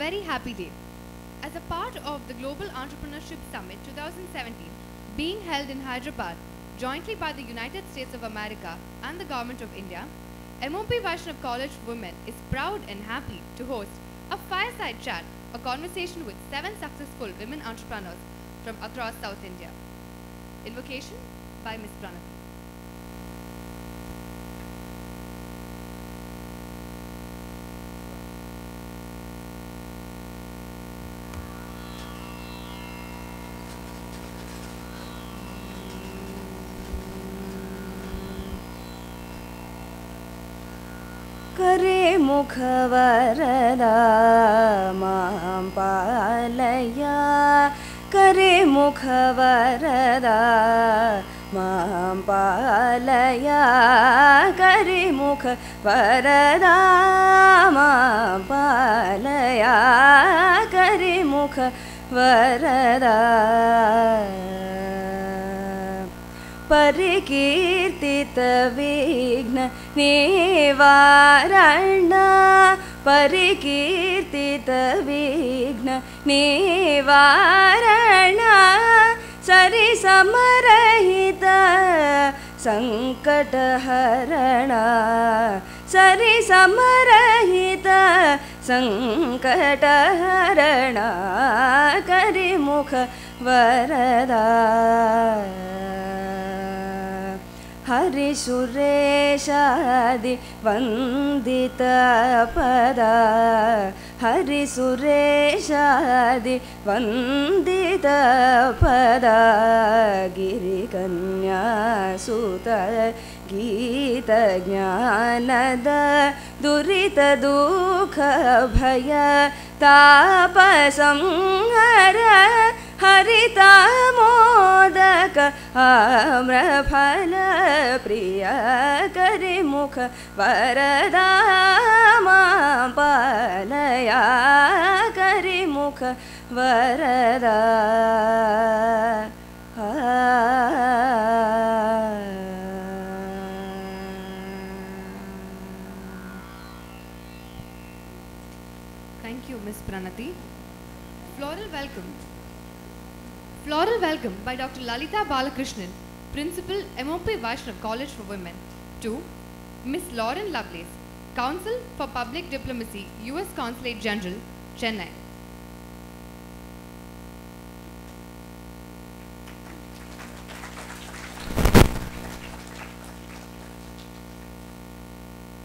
very happy day. As a part of the Global Entrepreneurship Summit 2017 being held in Hyderabad jointly by the United States of America and the Government of India, MOP Vaishnav College for Women is proud and happy to host a fireside chat, a conversation with 7 successful women entrepreneurs from across South India. Invocation by Ms. Pranati. करे मुखवरदा मां पालया करे मुखवरदा मां पालया करे मुखवरदा मां पालया करे मुखवरदा परिकीर्तित विघ्न निवारण परिकीर्तित विघ्न निवारण सरि समरहित संकट हरण सरि समरहित संकट हरण करि मुख वरदा हरि सुरेशादि वंदित पदा हरि सुरेशादि वंदित पदा गिरिकन्या सुत गीत ज्ञानद दुरित दुख भय ताप संहर हरिता मोदक आम्रफल प्रिय करि मुख वरदा मां पालया करि मुख वरदा Thank you, Ms. Pranati. Floral welcome. Floral welcome by Dr. Lalita Balakrishnan, Principal, MOP Vaishnav College for Women, to Ms. Lauren Lovelace, Consul for Public Diplomacy, U.S. Consulate General, Chennai.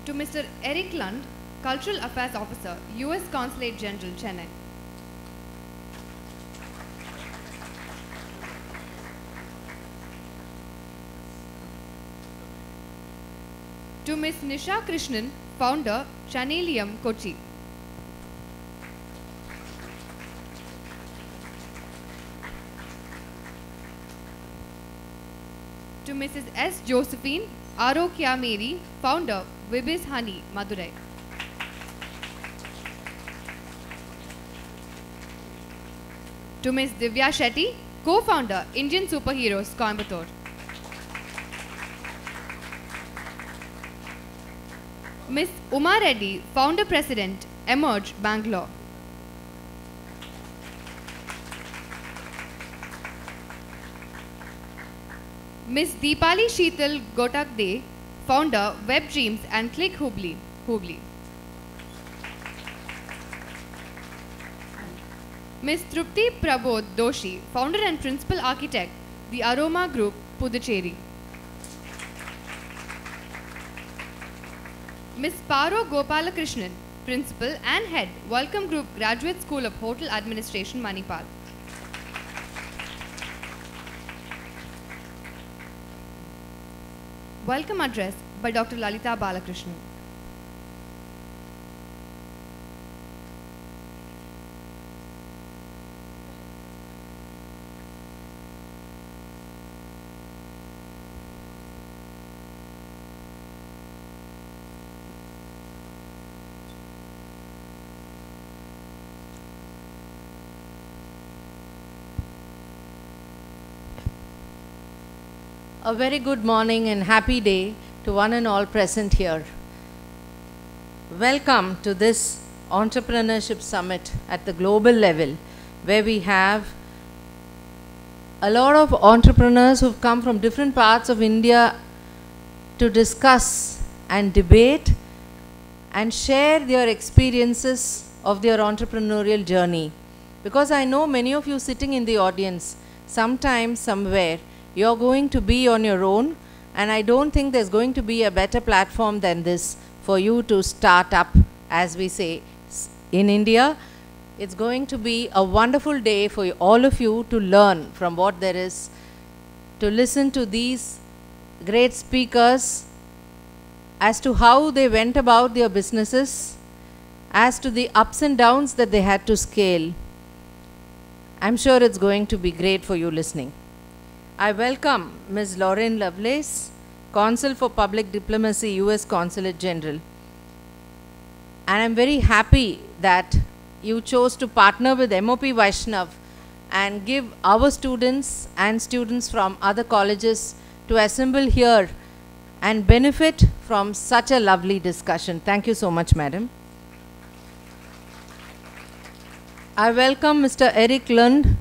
To Mr. Eric Lund, Cultural Affairs Officer, U.S. Consulate General, Chennai. To Ms. Nisha Krishnan, Founder, Chanelium, Kochi. To Mrs. S. Josephine Arokya Mary, Founder, Vibis Honey, Madurai. To Ms. Divya Shetty, Co-Founder, Indian Superheroes, Coimbatore. Ms. Uma Reddy, Founder President, Emerge, Bangalore. Ms. Deepali Sheetal Gotakde, Founder, Web Dreams and Click Hubli, Hubli. Ms. Trupti Prabodh Doshi, Founder and Principal Architect, The Aroma Group, Puducherry. Ms. Paro Gopalakrishnan, Principal and Head, Welcome Group Graduate School of Hotel Administration, Manipal. Welcome address by Dr. Lalita Balakrishnan. A very good morning and happy day to one and all present here. Welcome to this Entrepreneurship Summit at the global level, where we have a lot of entrepreneurs who've come from different parts of India to discuss and debate and share their experiences of their entrepreneurial journey. Because I know many of you sitting in the audience, sometime, somewhere, you're going to be on your own, and I don't think there's going to be a better platform than this for you to start up, as we say in India. It's going to be a wonderful day for all of you to learn from what there is, to listen to these great speakers as to how they went about their businesses, as to the ups and downs that they had to scale. I'm sure it's going to be great for you listening. I welcome Ms. Lauren Lovelace, Consul for Public Diplomacy, US Consulate General. And I'm very happy that you chose to partner with MOP Vaishnav and give our students and students from other colleges to assemble here and benefit from such a lovely discussion. Thank you so much, madam. I welcome Mr. Eric Lund,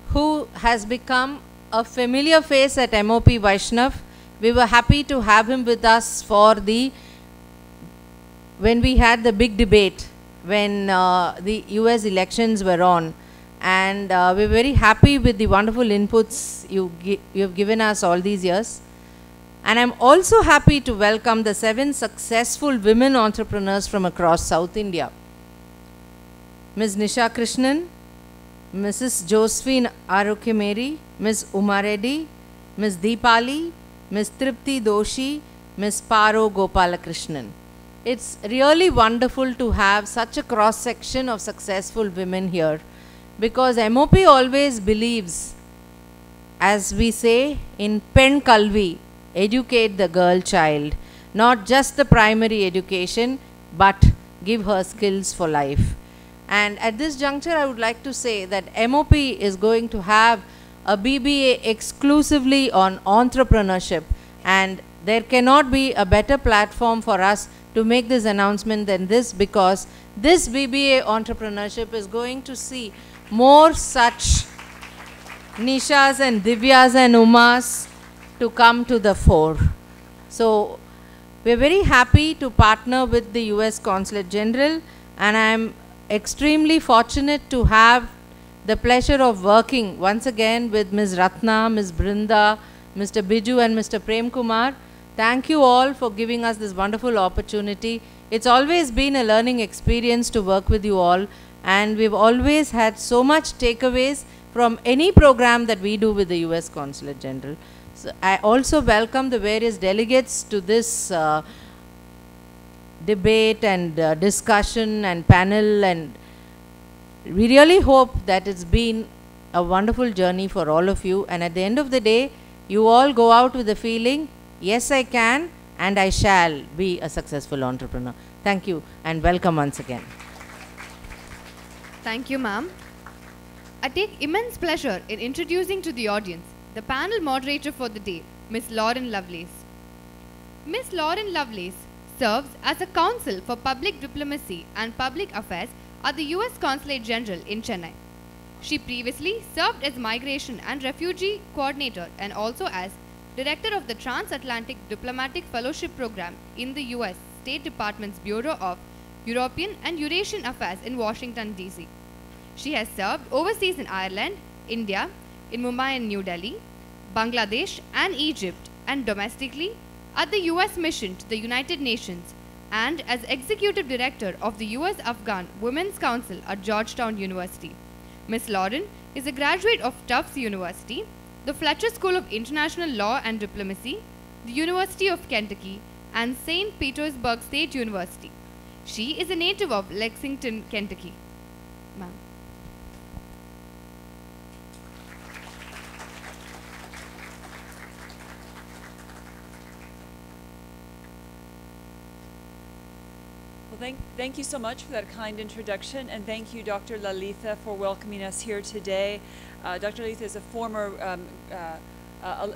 who has become a familiar face at MOP Vaishnav. We were happy to have him with us for when we had the big debate when the US elections were on, and we're very happy with the wonderful inputs you've given us all these years. And I'm also happy to welcome the 7 successful women entrepreneurs from across South India. Ms. Nisha Krishnan, Mrs. Josephine Arukemeri, Ms. Uma Reddy, Ms. Deepali, Ms. Tripti Doshi, Ms. Paro Gopalakrishnan. It's really wonderful to have such a cross-section of successful women here, because MOP always believes, as we say in Pen Kalvi, educate the girl child, not just the primary education, but give her skills for life. And at this juncture, I would like to say that MOP is going to have a BBA exclusively on entrepreneurship, and there cannot be a better platform for us to make this announcement than this, because this BBA entrepreneurship is going to see more such Nishas and Divyas and Umas to come to the fore. So we're very happy to partner with the US Consulate General, and I'm extremely fortunate to have the pleasure of working once again with Ms. Ratna, Ms. Brinda, Mr. Biju and Mr. Prem Kumar. Thank you all for giving us this wonderful opportunity. It's always been a learning experience to work with you all, and we've always had so much takeaways from any program that we do with the US Consulate General. So I also welcome the various delegates to this debate and discussion and panel, and we really hope that it's been a wonderful journey for all of you, and at the end of the day, you all go out with the feeling, yes, I can and I shall be a successful entrepreneur. Thank you and welcome once again. Thank you, ma'am. I take immense pleasure in introducing to the audience the panel moderator for the day, Ms. Lauren Lovelace. Ms. Lauren Lovelace serves as a Consul for Public Diplomacy and Public Affairs at the US Consulate General in Chennai. She previously served as Migration and Refugee Coordinator and also as Director of the Transatlantic Diplomatic Fellowship Program in the US State Department's Bureau of European and Eurasian Affairs in Washington, D.C. She has served overseas in Ireland, India, in Mumbai and New Delhi, Bangladesh and Egypt, and domestically at the US Mission to the United Nations, and as Executive Director of the US Afghan Women's Council at Georgetown University. Ms. Lauren is a graduate of Tufts University, the Fletcher School of International Law and Diplomacy, the University of Kentucky, and St. Petersburg State University. She is a native of Lexington, Kentucky. Ma'am. Well, thank you so much for that kind introduction, and thank you, Dr. Lalitha, for welcoming us here today. Dr. Lalitha is a former,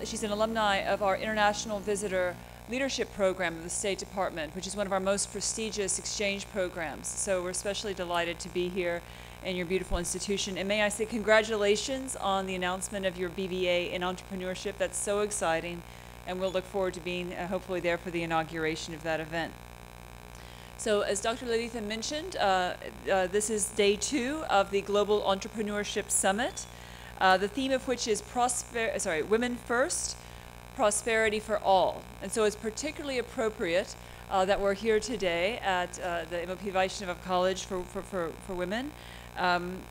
she's an alumni of our international visitor leadership program of the State Department, which is one of our most prestigious exchange programs. So we're especially delighted to be here in your beautiful institution. And may I say congratulations on the announcement of your BBA in entrepreneurship. That's so exciting, and we'll look forward to being hopefully there for the inauguration of that event. So as Dr. Lalitha mentioned, this is day 2 of the Global Entrepreneurship Summit, the theme of which is Women First, Prosperity for All. And so it's particularly appropriate that we're here today at the MOP Vaishnava College for Women,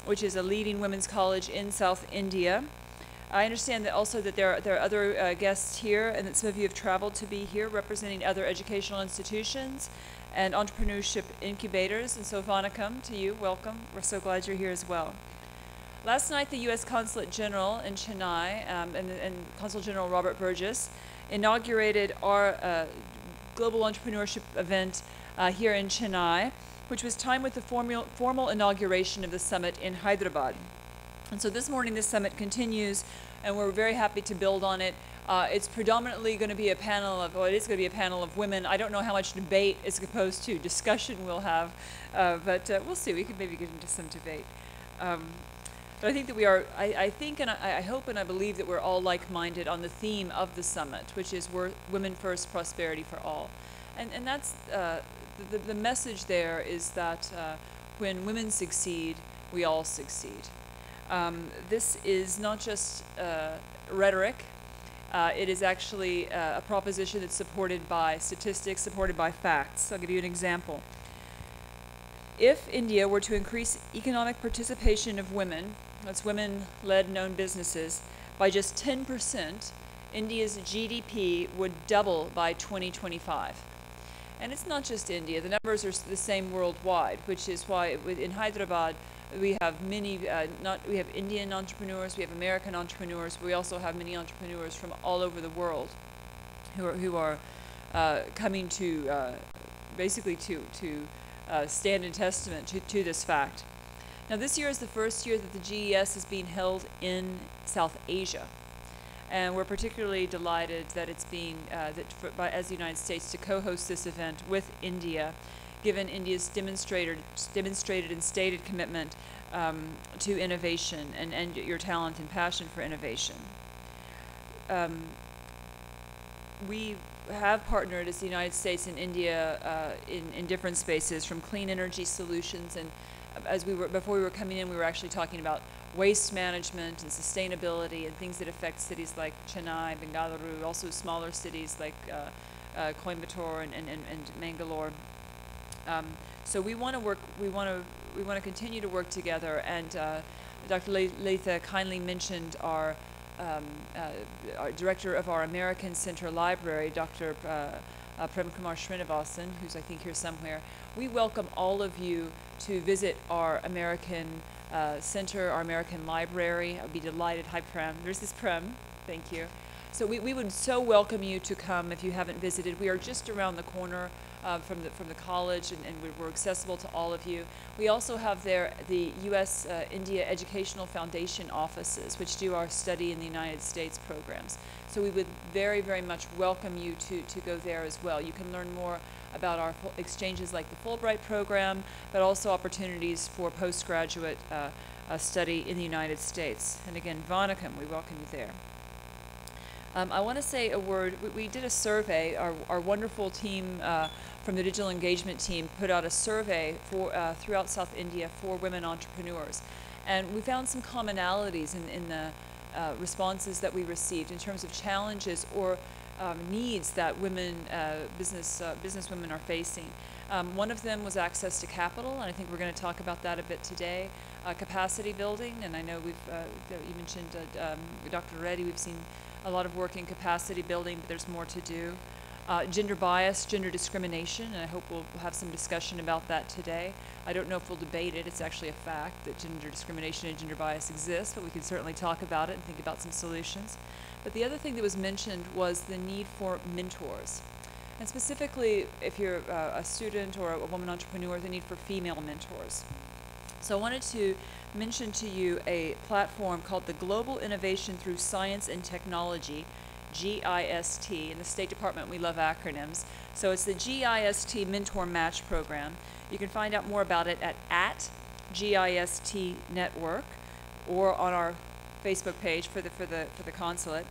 which is a leading women's college in South India. I understand that also that there are other guests here, and that some of you have traveled to be here representing other educational institutions and entrepreneurship incubators. And so Vanakam to you, welcome. We're so glad you're here as well. Last night, the U.S. Consulate General in Chennai and Consul General Robert Burgess inaugurated our global entrepreneurship event here in Chennai, which was timed with the formal inauguration of the summit in Hyderabad. And so this morning, this summit continues, and we're very happy to build on it. It's predominantly going to be a panel of, well, it is going to be a panel of women. I don't know how much debate as opposed to discussion we'll have, but we'll see. We could maybe get into some debate. But I think that we are, I think and I hope and I believe that we're all like-minded on the theme of the summit, which is Women First, Prosperity for All. And that's, the message there is that when women succeed, we all succeed. This is not just rhetoric. It is actually a proposition that's supported by statistics, supported by facts. I'll give you an example. If India were to increase economic participation of women, that's women-led known businesses, by just 10%, India's GDP would double by 2025. And it's not just India. The numbers are the same worldwide, which is why in Hyderabad, we have many, we have Indian entrepreneurs, we have American entrepreneurs, but we also have many entrepreneurs from all over the world who are coming to basically to stand in testament to this fact. Now this year is the first year that the GES is being held in South Asia. And we're particularly delighted that it's being, as the United States, to co-host this event with India, given India's demonstrated and stated commitment to innovation and your talent and passion for innovation. We have partnered as the United States and India in different spaces, from clean energy solutions, and before we were coming in, we were actually talking about waste management and sustainability and things that affect cities like Chennai, Bengaluru, also smaller cities like Coimbatore and Mangalore. So we want to work. We want to continue to work together. And Dr. Lalitha kindly mentioned our director of our American Center Library, Dr. Prem Kumar Srinivasan, who's I think here somewhere. We welcome all of you to visit our American Center, our American Library. I'd be delighted. Hi, Prem. There's this Prem. Thank you. So we would so welcome you to come if you haven't visited. We are just around the corner from the college, and we're accessible to all of you. We also have there the U.S. India Educational Foundation offices, which do our study in the United States programs. So we would very, very much welcome you to go there as well. You can learn more about our exchanges like the Fulbright program, but also opportunities for postgraduate study in the United States. And again, Vanakam, we welcome you there. I want to say a word. We did a survey. Our wonderful team from the digital engagement team put out a survey for throughout South India for women entrepreneurs, and we found some commonalities in the responses that we received in terms of challenges or needs that women business women are facing. One of them was access to capital, and I think we're going to talk about that a bit today. Capacity building, and I know you mentioned Dr. Reddy. We've seen a lot of work in capacity building, but there's more to do. Gender bias, gender discrimination, and I hope we'll have some discussion about that today. I don't know if we'll debate it. It's actually a fact that gender discrimination and gender bias exists, but we can certainly talk about it and think about some solutions. But the other thing that was mentioned was the need for mentors. And specifically, if you're a student or a woman entrepreneur, the need for female mentors. So I wanted to mention to you a platform called the Global Innovation Through Science and Technology, GIST. In the State Department, we love acronyms. So it's the GIST Mentor Match Program. You can find out more about it at GIST Network or on our Facebook page for the consulate.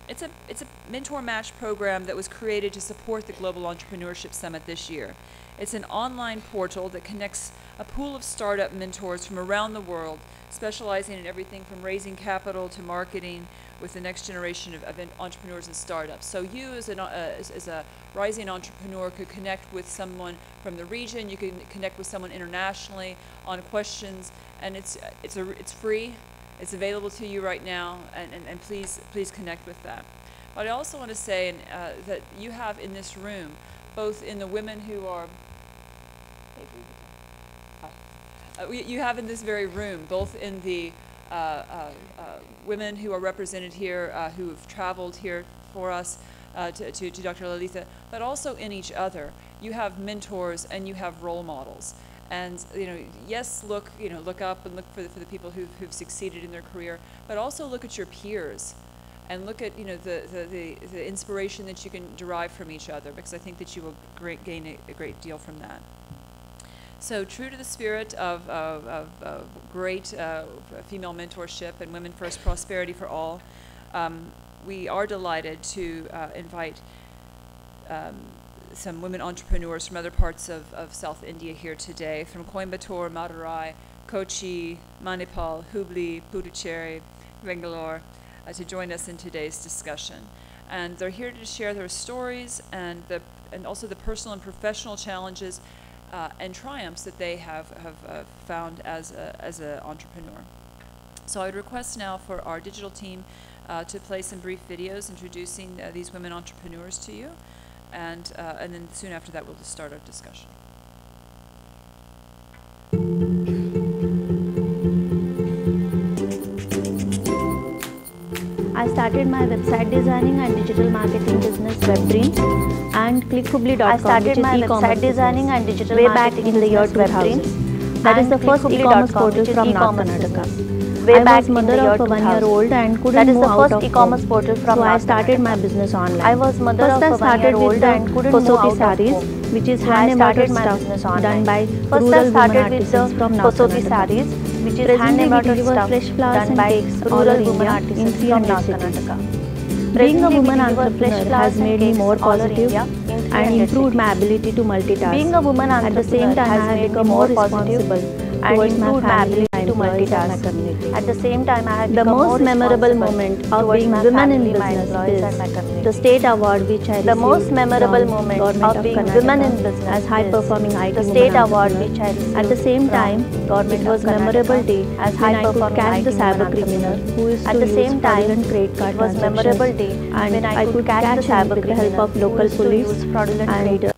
It's a mentor match program that was created to support the Global Entrepreneurship Summit this year. It's an online portal that connects a pool of startup mentors from around the world, specializing in everything from raising capital to marketing with the next generation of entrepreneurs and startups. So you as a rising entrepreneur could connect with someone from the region, you can connect with someone internationally on questions, and it's free. It's available to you right now, and please connect with that. But I also want to say that you have in this room, both in the women who are, you have in this very room, both in the women who are represented here, who have traveled here for us, to Dr. Lalitha, but also in each other. You have mentors and you have role models. And yes, look up and look for the people who've succeeded in their career, but also look at your peers, and look at the inspiration that you can derive from each other, because I think that you will gain a great deal from that. So true to the spirit of great female mentorship and women first prosperity for all, we are delighted to invite some women entrepreneurs from other parts of South India here today, from Coimbatore, Madurai, Kochi, Manipal, Hubli, Puducherry, Bangalore, to join us in today's discussion. And they're here to share their stories and also the personal and professional challenges and triumphs that they have found as an entrepreneur. So I'd request now for our digital team to play some brief videos introducing these women entrepreneurs to you. And then soon after that, we'll just start our discussion. I started my website designing and digital marketing business Webdream and ClickHubli.com, which is e-commerce designing and digital way back in the year 2000. That is the first e-commerce portal from North Karnataka. I was mother of a 1-year-old and couldn't move out of home, so I started my business online. I was mother of a 1-year-old and couldn't move out of home, which is hand embroidered stuff done by rural women artisans from North Karnataka. Which is hand embroidered stuff fresh flowers and cakes all over India in 300 cities. Being a woman entrepreneur has made me more positive and improved my ability to multitask. Being a woman entrepreneur at the same time, I have become more responsible towards my family, my employees and my community. At the same time, I have become the most memorable moment of being women in business is the state award which I received. The most memorable moment of being women in business as high performing IT the state award which I received. At the same time, it was a memorable day as high performing catch the cyber criminal who is at the same time credit card was memorable day and I could catch the cyber criminal with the help of local police and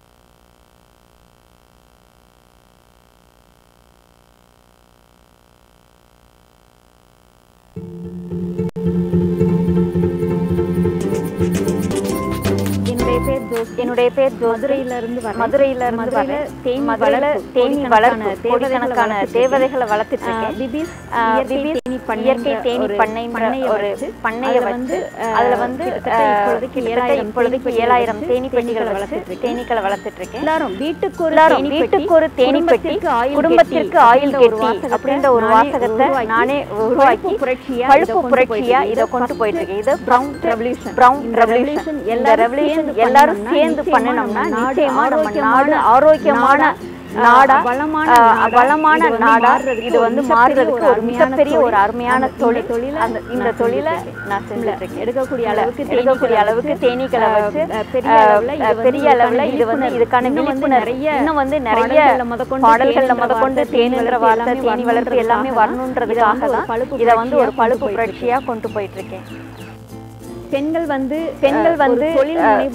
என்னுடைய பேர் மதுரையிலிருந்து வரேன். தேனி வளர்ப்பு கோடிக்கணக்கான தேவதைகளை வளர்த்துட்டு இருக்கேன். இயற்கை தேனி பண்ணைன்ற ஒரு பண்ணையை வச்சு அதுல வந்து இப்பொழுதுக்கு 7000 தேனி பெட்டிகளை வளர்த்துட்டு இருக்கேன். எல்லாரும் வீட்டுக்கு ஒரு தேனி பெட்டி குடும்பத்திற்கு ஆயில் கெட்டி அப்படின்ற ஒரு வாசகத்தை நானே உருவாக்கி பழுப்பு புரட்சியா இதை கொண்டு போயிட்டு இருக்கேன். இது ப்ரௌன் ரெவல்யூஷன். இந்த ரெவல்யூஷன் எல்லாரும் சேர்ந்து பண்ணணும்னா நிச்சயமா நம்ம நாடு ஆரோக்கியமான நாடா வளமான நாடா இது வந்து மாறுறதுக்கு ஒரு மிகப்பெரிய ஒரு அருமையான தொழில். இந்த தொழிலை நான் செஞ்சுட்டு இருக்கேன். எடுக்கக்கூடிய அளவுக்கு தேனீக்களை வச்சு பெரிய அளவுல இது வந்து இதுக்கான விழிப்புணர்வு இன்னும் வந்து நிறைய பாடல்கள்ல முதற்கொண்டு தேனுங்கிற வார்த்தை தேனி வளர்ப்பு எல்லாமே வரணுன்றதுக்காக தான் இதை வந்து ஒரு பழுப்பு புரட்சியா கொண்டு போயிட்டு இருக்கேன். பெண்கள் வந்து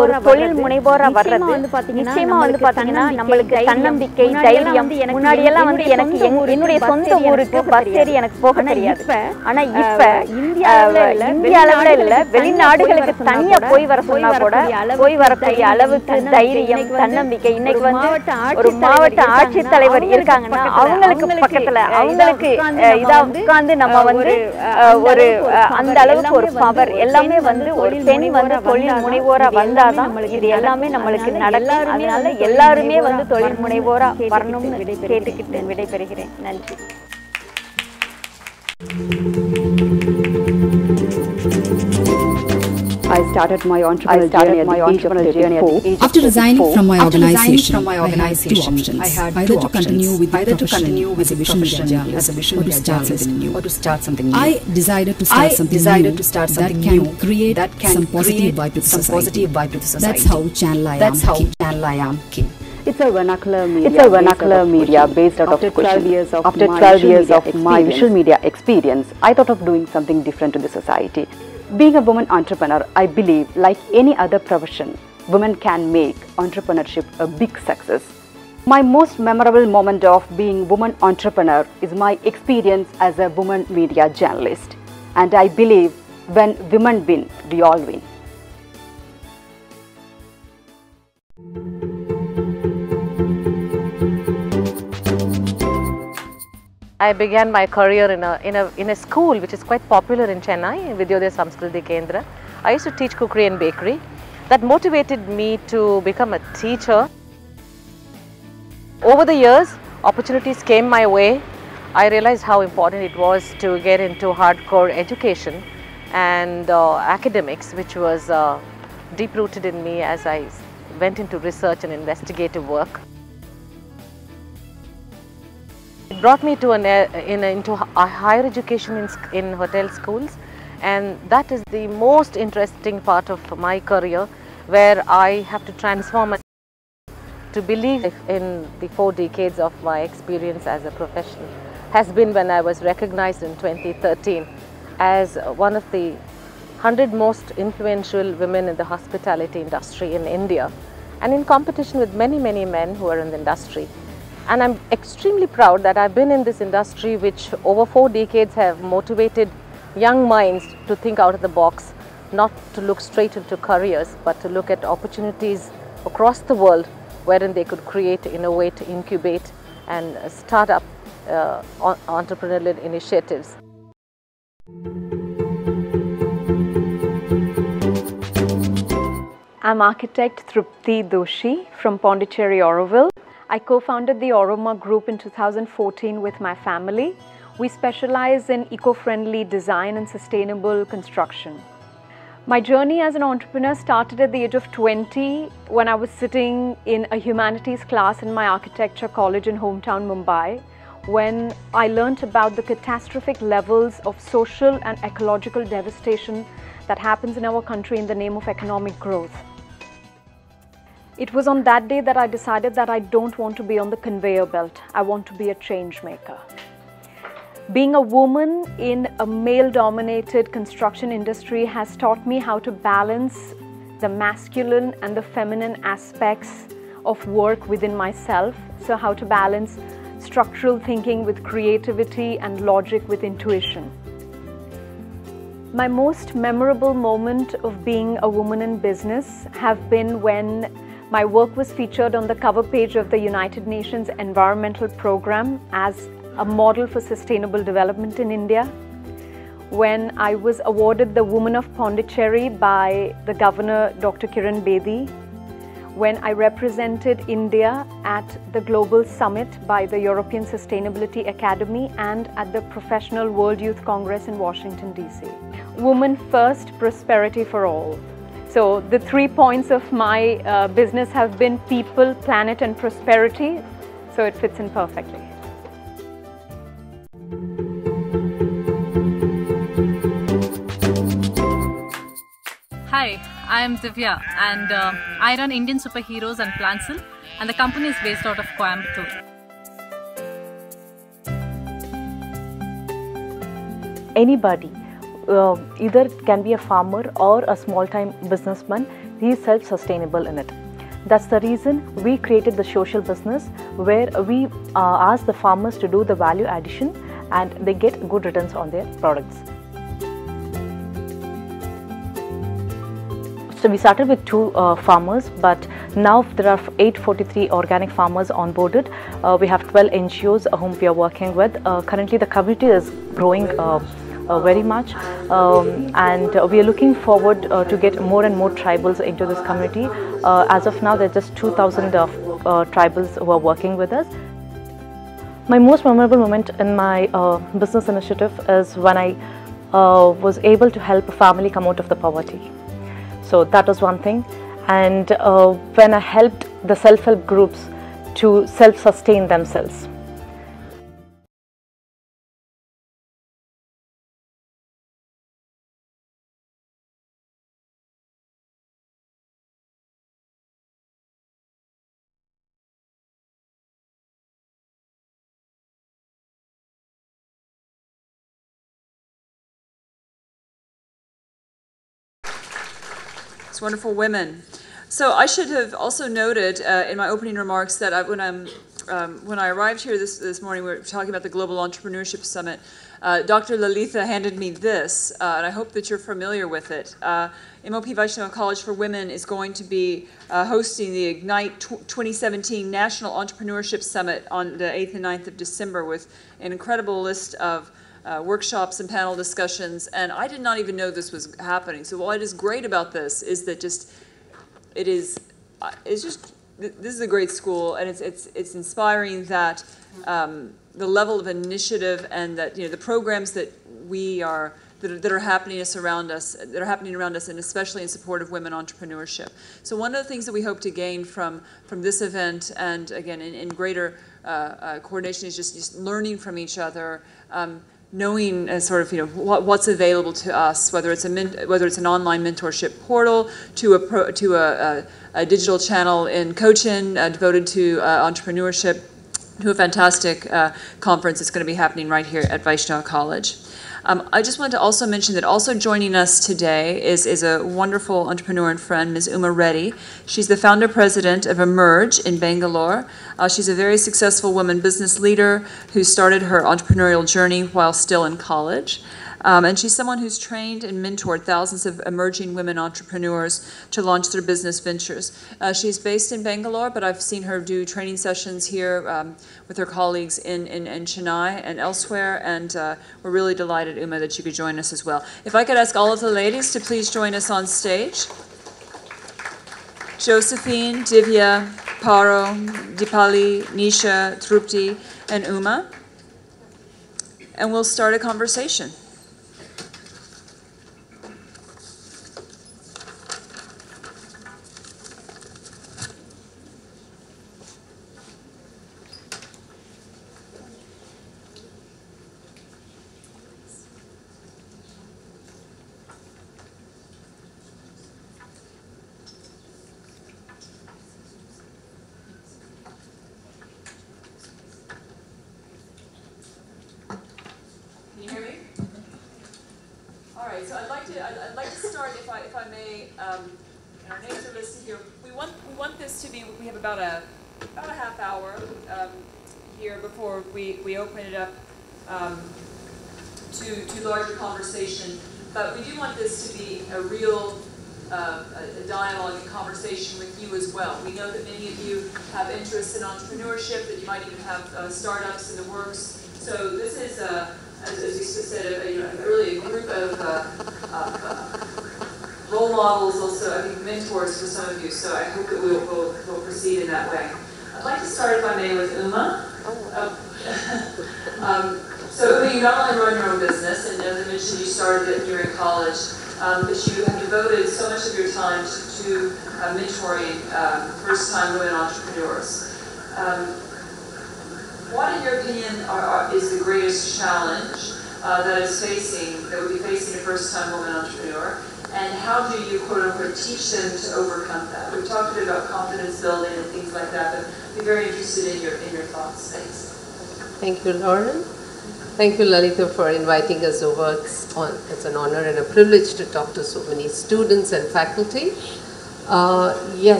ஒரு தொழில் முனைவோரா வர்றது நிச்சயமா வந்து பாத்தீங்கன்னா நம்மளுக்கு தன்னம்பிக்கை தைரியம். முன்னாடி எல்லாம் வந்து எனக்கு என்னுடைய சொந்த ஊருக்கு பஸ் ஏறி எனக்கு போக தெரியாது. ஆனா இப்ப இந்திய அளவுல இல்ல வெளிநாடுகளுக்கு தனியா போய் வர சொன்னா கூட போய் வரக்கூடிய அளவுக்கு தைரியம் தன்னம்பிக்கை. இன்னைக்கு வந்து ஒரு மாவட்ட ஆட்சித்தலைவர் இருக்காங்கன்னா அவங்களுக்கு பக்கத்துல அவங்களுக்கு இதா உட்கார்ந்து நம்ம வந்து ஒரு அந்த அளவுக்கு ஒரு பவர் எல்லாமே வந்து ஒரு பெண் வந்து தொழில் முனைவோரா வந்தாதான் இது எல்லாமே நம்மளுக்கு நடக்கும். அதனால எல்லாருமே வந்து தொழில் முனைவோரா வரணும்னு கேட்டுக்கிட்டு விடைபெறுகிறேன். நன்றி. I started my entrepreneurial journey at the age of 24. After resigning from my organization, I had two options. Either to continue with the profession as a vision media journalist or to start something new. I decided to start something new that can create some positive vibe to the society. That's how channel I am. It's a vernacular media based out of 12 years of my visual media experience. I thought of doing something different to the society. Being a woman entrepreneur, I believe, like any other profession, women can make entrepreneurship a big success. My most memorable moment of being woman entrepreneur is my experience as a woman media journalist. And I believe when women win, we all win. I began my career in a school which is quite popular in Chennai, Vidyodaya Samskriti Kendra. I used to teach cookery and bakery. That motivated me to become a teacher. Over the years, opportunities came my way. I realized how important it was to get into hardcore education and academics, which was deep-rooted in me as I went into research and investigative work. It brought me to into a higher education in hotel schools, and that is the most interesting part of my career, where I have to transform to believe in the 4 decades of my experience as a professional has been when I was recognized in 2013 as one of the 100 most influential women in the hospitality industry in India, and in competition with many men who are in the industry. And I'm extremely proud that I've been in this industry which over 4 decades have motivated young minds to think out of the box, not to look straight into careers, but to look at opportunities across the world wherein they could create, innovate, incubate and start up entrepreneurial initiatives. I'm architect Trupti Doshi from Pondicherry, Auroville. I co-founded the Oroma Group in 2014 with my family. We specialize in eco-friendly design and sustainable construction. My journey as an entrepreneur started at the age of 20 when I was sitting in a humanities class in my architecture college in hometown Mumbai, when I learnt about the catastrophic levels of social and ecological devastation that happens in our country in the name of economic growth. It was on that day that I decided that I don't want to be on the conveyor belt. I want to be a change maker. Being a woman in a male-dominated construction industry has taught me how to balance the masculine and the feminine aspects of work within myself. So how to balance structural thinking with creativity and logic with intuition. My most memorable moment of being a woman in business have been when my work was featured on the cover page of the United Nations Environmental Programme as a model for sustainable development in India, when I was awarded the Woman of Pondicherry by the Governor Dr. Kiran Bedi, when I represented India at the Global Summit by the European Sustainability Academy and at the Professional World Youth Congress in Washington, D.C. Woman first, prosperity for all. So the 3 points of my business have been people, planet and prosperity, so it fits in perfectly. Hi, I am Divya and I run Indian Superheroes and Consul, and the company is based out of Coimbatore. Anybody, either can be a farmer or a small-time businessman, he is self-sustainable in it. That's the reason we created the social business where we ask the farmers to do the value addition and they get good returns on their products. So we started with 2 farmers, but now there are 843 organic farmers onboarded. We have 12 NGOs whom we are working with. Currently the community is growing very much, and we are looking forward to get more and more tribals into this community. As of now, there are just 2,000 tribals who are working with us. My most memorable moment in my business initiative is when I was able to help a family come out of the poverty. So that was one thing. And when I helped the self-help groups to self-sustain themselves. It's wonderful women. So I should have also noted in my opening remarks that when I arrived here this morning, we were talking about the Global Entrepreneurship Summit. Dr. Lalitha handed me this, and I hope that you're familiar with it. MOP Vaishnava College for Women is going to be hosting the Ignite 2017 National Entrepreneurship Summit on the 8th and 9th of December with an incredible list of workshops and panel discussions, and I did not even know this was happening. So what is great about this is that this is a great school, and it's inspiring that the level of initiative and that the programs that that are happening around us, and especially in support of women entrepreneurship. So one of the things that we hope to gain from this event, and again in greater coordination, is just learning from each other. Knowing what's available to us, whether it's an online mentorship portal, to a digital channel in Cochin devoted to entrepreneurship, to a fantastic conference that's going to be happening right here at Vaishnava College. I just wanted to also mention that also joining us today is a wonderful entrepreneur and friend, Ms. Uma Reddy. She's the founder-president of Emerge in Bangalore. She's a very successful woman business leader who started her entrepreneurial journey while still in college. And she's someone who's trained and mentored thousands of emerging women entrepreneurs to launch their business ventures. She's based in Bangalore, but I've seen her do training sessions here with her colleagues in Chennai and elsewhere, and we're really delighted, Uma, that you could join us as well. If I could ask all of the ladies to please join us on stage. Josephine, Divya, Paro, Dipali, Nisha, Trupti, and Uma. And we'll start a conversation. So I'd like to start, if I may. Our names are listed here. We want this to be. We have about a half hour here before we open it up to larger conversation. But we do want this to be a real a dialogue and conversation with you as well. We know that many of you have interests in entrepreneurship, that you might even have startups in the works. So this is as you said, really a group of role models, also I think mentors for some of you. So I hope that we'll proceed in that way. I'd like to start, if I may, with Uma. So Uma, you not only run your own business, and as I mentioned, you started it during college, but you have devoted so much of your time to mentoring first-time women entrepreneurs. What, in your opinion, is the greatest challenge that would be facing a first-time woman entrepreneur, and how do you, quote-unquote, teach them to overcome that? We've talked a bit about confidence building and things like that, but I'd be very interested in your thoughts. Thanks. Thank you, Lauren. Thank you, Lalitha, for inviting us over. It's an honor and a privilege to talk to so many students and faculty.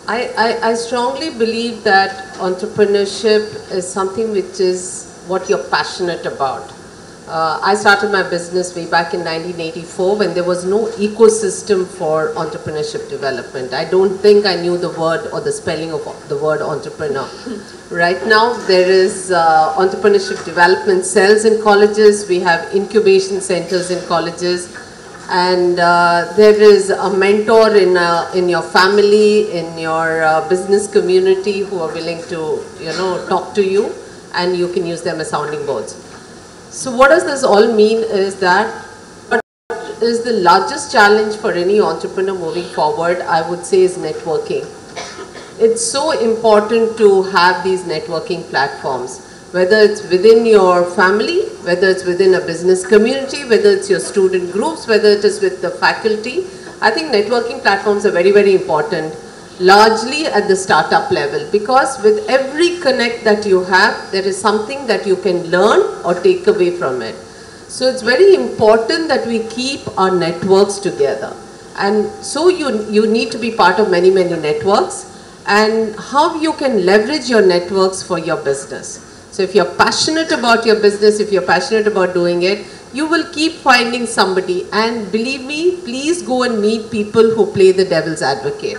I strongly believe that entrepreneurship is something which is what you're passionate about. I started my business way back in 1984 when there was no ecosystem for entrepreneurship development. I don't think I knew the word or the spelling of the word entrepreneur. Right now there is entrepreneurship development cells in colleges, we have incubation centers in colleges, and there is a mentor in your family, in your business community who are willing to, talk to you, and you can use them as sounding boards. So what does this all mean is that what is the largest challenge for any entrepreneur moving forward, I would say, is networking. It's so important to have these networking platforms, whether it's within your family, whether it's within a business community, whether it's your student groups, whether it is with the faculty. I think networking platforms are very, very important, largely at the startup level, because with every connect that you have, there is something that you can learn or take away from it. So it's very important that we keep our networks together. And so you need to be part of many, many networks, and how you can leverage your networks for your business. So if you're passionate about your business, if you're passionate about doing it, you will keep finding somebody. And believe me, please go and meet people who play the devil's advocate.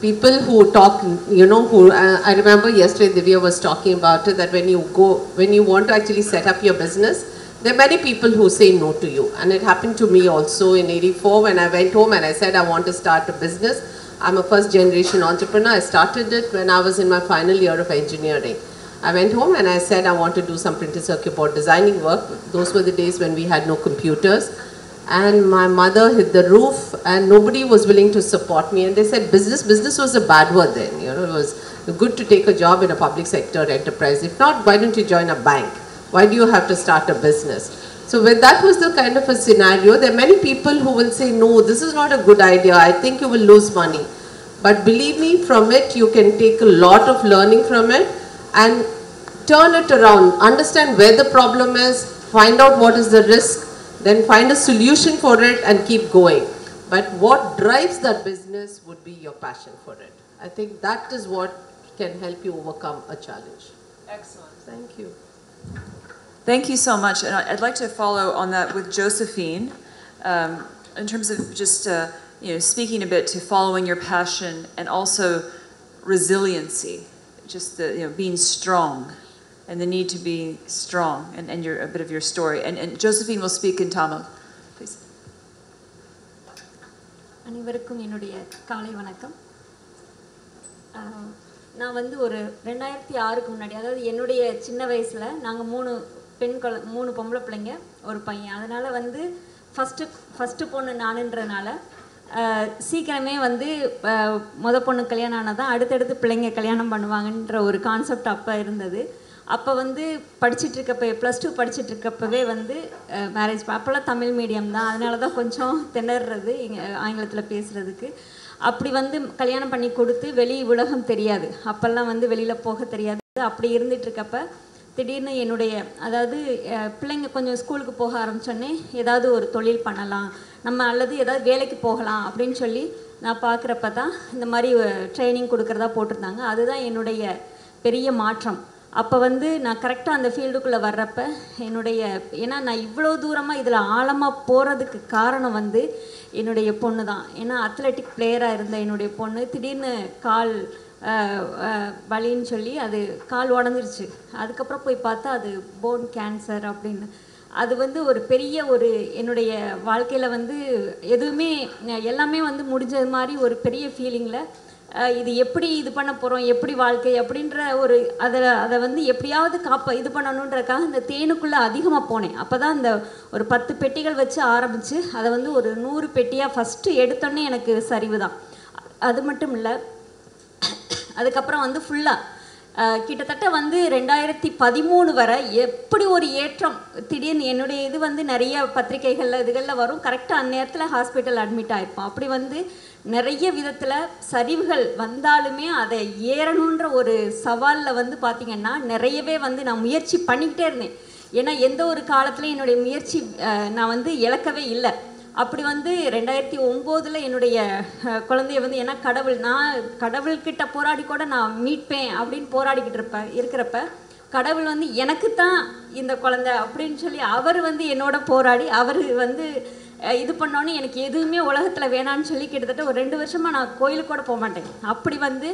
People who talk, I remember yesterday Divya was talking about it, that when you want to actually set up your business, there are many people who say no to you. And it happened to me also in '84 when I went home and I said I want to start a business. I'm a first generation entrepreneur. I started it when I was in my final year of engineering. I went home and I said I want to do some printed circuit board designing work. Those were the days when we had no computers. And my mother hit the roof and nobody was willing to support me. And they said business was a bad word then. It was good to take a job in a public sector enterprise. If not, why don't you join a bank? Why do you have to start a business? So when that was the kind of a scenario, there are many people who will say, no, this is not a good idea. I think you will lose money. But believe me, from it, you can take a lot of learning from it and turn it around. Understand where the problem is, find out what is the risk, then find a solution for it and keep going. But what drives that business would be your passion for it. I think that is what can help you overcome a challenge. Excellent. Thank you. Thank you so much. And I'd like to follow on that with Josephine, in terms of just speaking a bit to following your passion and also resiliency, just the being strong. And the need to be strong, and a bit of your story. And Josephine will speak in Tamil, please. அனைவருக்கும் என்னுடைய காலை வணக்கம். நான் வந்து ஒரு 2006க்கு முன்னாடி, அதாவது என்னுடைய சின்ன வயசில் நாங்கள் 3 பொம்பளை பிள்ளைங்க ஒரு பையன். அதனால் வந்து ஃபஸ்ட்டு பொண்ணு நானுன்றனால சீக்கிரமே வந்து பொண்ணு கல்யாணம் ஆனால் தான் அடுத்தடுத்து பிள்ளைங்க கல்யாணம் பண்ணுவாங்கன்ற ஒரு கான்செப்ட் அப்போ இருந்தது. அப்போ வந்து படிச்சுட்ருக்கப்போ +2 படிச்சுட்ருக்கப்பவே வந்து மேரேஜ். அப்போல்லாம் தமிழ் மீடியம் தான், அதனால தான் கொஞ்சம் திணறது ஆங்கிலத்தில் பேசுகிறதுக்கு. அப்படி வந்து கல்யாணம் பண்ணி கொடுத்து வெளி உலகம் தெரியாது, அப்போல்லாம் வந்து வெளியில் போக தெரியாது. அப்படி இருந்துகிட்ருக்கப்ப திடீர்னு அதாவது பிள்ளைங்க கொஞ்சம் ஸ்கூலுக்கு போக ஆரம்பித்தோடனே ஏதாவது ஒரு தொழில் பண்ணலாம் நம்ம, அல்லது ஏதாவது வேலைக்கு போகலாம் அப்படின்னு சொல்லி நான் பார்க்குறப்ப தான் இந்த மாதிரி ட்ரைனிங் கொடுக்குறதா போட்டிருந்தாங்க. அதுதான் என்னுடைய பெரிய மாற்றம். அப்போ வந்து நான் கரெக்டாக அந்த ஃபீல்டுக்குள்ளே வர்றப்ப ஏன்னா நான் இவ்வளோ தூரமாக இதில் ஆழமாக போகிறதுக்கு காரணம் வந்து என்னுடைய பொண்ணு தான். ஏன்னா அத்லெட்டிக் பிளேயராக இருந்த என்னுடைய பொண்ணு திடீர்னு கால் வலின்னு சொல்லி அது கால் உடஞ்சிருச்சு. அதுக்கப்புறம் போய் பார்த்தா அது போன் கேன்சர் அப்படின்னு. அது வந்து ஒரு பெரிய என்னுடைய வாழ்க்கையில் வந்து எதுவுமே எல்லாமே வந்து முடிஞ்சது மாதிரி ஒரு பெரிய ஃபீலிங்கில் இது எப்படி இது பண்ண போகிறோம், எப்படி வாழ்க்கை அப்படின்ற அதை வந்து எப்படியாவது இது பண்ணணுன்றதுக்காக இந்த தேனுக்குள்ளே அதிகமாக போனேன். அப்போ தான் இந்த ஒரு 10 பெட்டிகள் வச்சு ஆரம்பித்து அதை வந்து ஒரு 100 பெட்டியாக ஃபஸ்ட்டு எடுத்தோன்னே எனக்கு சரிவு தான். அது மட்டும் இல்லை, அதுக்கப்புறம் வந்து ஃபுல்லாக கிட்டத்தட்ட வந்து 2013 வரை எப்படி ஒரு ஏற்றம். திடீர்னு என்னுடைய இது வந்து நிறைய பத்திரிகைகளில் வரும். கரெக்டாக அந்நேரத்தில் ஹாஸ்பிட்டல் அட்மிட் ஆகிருப்போம். அப்படி வந்து நிறைய விதத்தில் சரிவுகள் வந்தாலுமே அதை ஏறணுன்ற ஒரு சவாலில் வந்து பார்த்திங்கன்னா நிறையவே வந்து நான் முயற்சி பண்ணிக்கிட்டே இருந்தேன். ஏன்னா எந்த ஒரு காலத்துலையும் என்னுடைய முயற்சி நான் வந்து இழக்கவே இல்லை. அப்படி வந்து 2009 என்னுடைய குழந்தைய வந்து, ஏன்னா கடவுள்கிட்ட போராடி கூட நான் மீட்பேன் அப்படின்னு போராடிக்கிட்டு இருக்கிறப்ப கடவுள் வந்து எனக்கு தான் இந்த குழந்தை அப்படின்னு சொல்லி அவர் வந்து என்னோட போராடி அவர் வந்து இது பண்ணோன்னே எனக்கு எதுவுமே உலகத்தில் வேணான்னு சொல்லி கிட்டத்தட்ட ஒரு 2 வருஷமாக நான் கோயிலுக்கு கூட போக மாட்டேன். அப்படி வந்து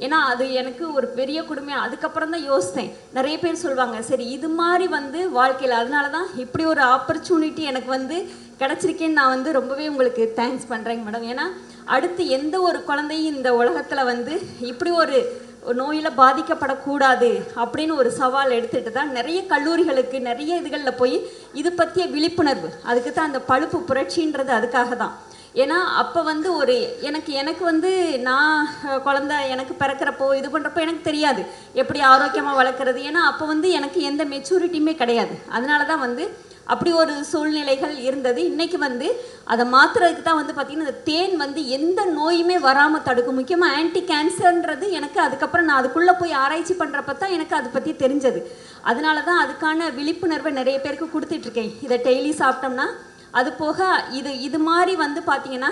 ஏன்னா அது எனக்கு ஒரு பெரிய கொடுமை. அதுக்கப்புறம் தான் யோசித்தேன். நிறைய பேர் சொல்லுவாங்க சரி இது மாதிரி வந்து வாழ்க்கையில் அதனால தான் இப்படி ஒரு ஆப்பர்ச்சுனிட்டி எனக்கு வந்து கிடச்சிருக்கேன்னு நான் வந்து ரொம்பவே உங்களுக்கு தேங்க்ஸ் பண்ணுறேங்க மேடம். ஏன்னா அடுத்து எந்த ஒரு குழந்தையும் இந்த உலகத்தில் வந்து இப்படி ஒரு நோயில் பாதிக்கப்படக்கூடாது அப்படின்னு ஒரு சவால் எடுத்துகிட்டு தான் நிறைய கல்லூரிகளுக்கு நிறைய இதுகளில் போய் இது பற்றிய விழிப்புணர்வு அதுக்கு தான் அந்த பழுப்பு புரட்சின்றது அதுக்காக தான். ஏன்னா அப்போ வந்து ஒரு எனக்கு வந்து நான் குழந்தை எனக்கு பிறக்கிறப்போ இது பண்ணுறப்போ எனக்கு தெரியாது எப்படி ஆரோக்கியமாக வளர்க்குறது. ஏன்னா அப்போ வந்து எனக்கு எந்த மெச்சூரிட்டியுமே கிடையாது. அதனால தான் வந்து அப்படி ஒரு சூழ்நிலைகள் இருந்தது. இன்றைக்கி வந்து அதை மாற்றுறதுக்கு தான் வந்து பார்த்திங்கன்னா இந்த தேன் வந்து எந்த நோயுமே வராமல் தடுக்கும். முக்கியமாக ஆன்டி கேன்சர்ன்றது எனக்கு அதுக்கப்புறம் நான் அதுக்குள்ளே போய் ஆராய்ச்சி பண்ணுறப்ப தான் எனக்கு அதை பற்றி தெரிஞ்சது. அதனால தான் அதுக்கான விழிப்புணர்வை நிறைய பேருக்கு கொடுத்துட்ருக்கேன். இதை டெய்லி சாப்பிட்டோம்னா அது போக இது மாதிரி வந்து பார்த்திங்கன்னா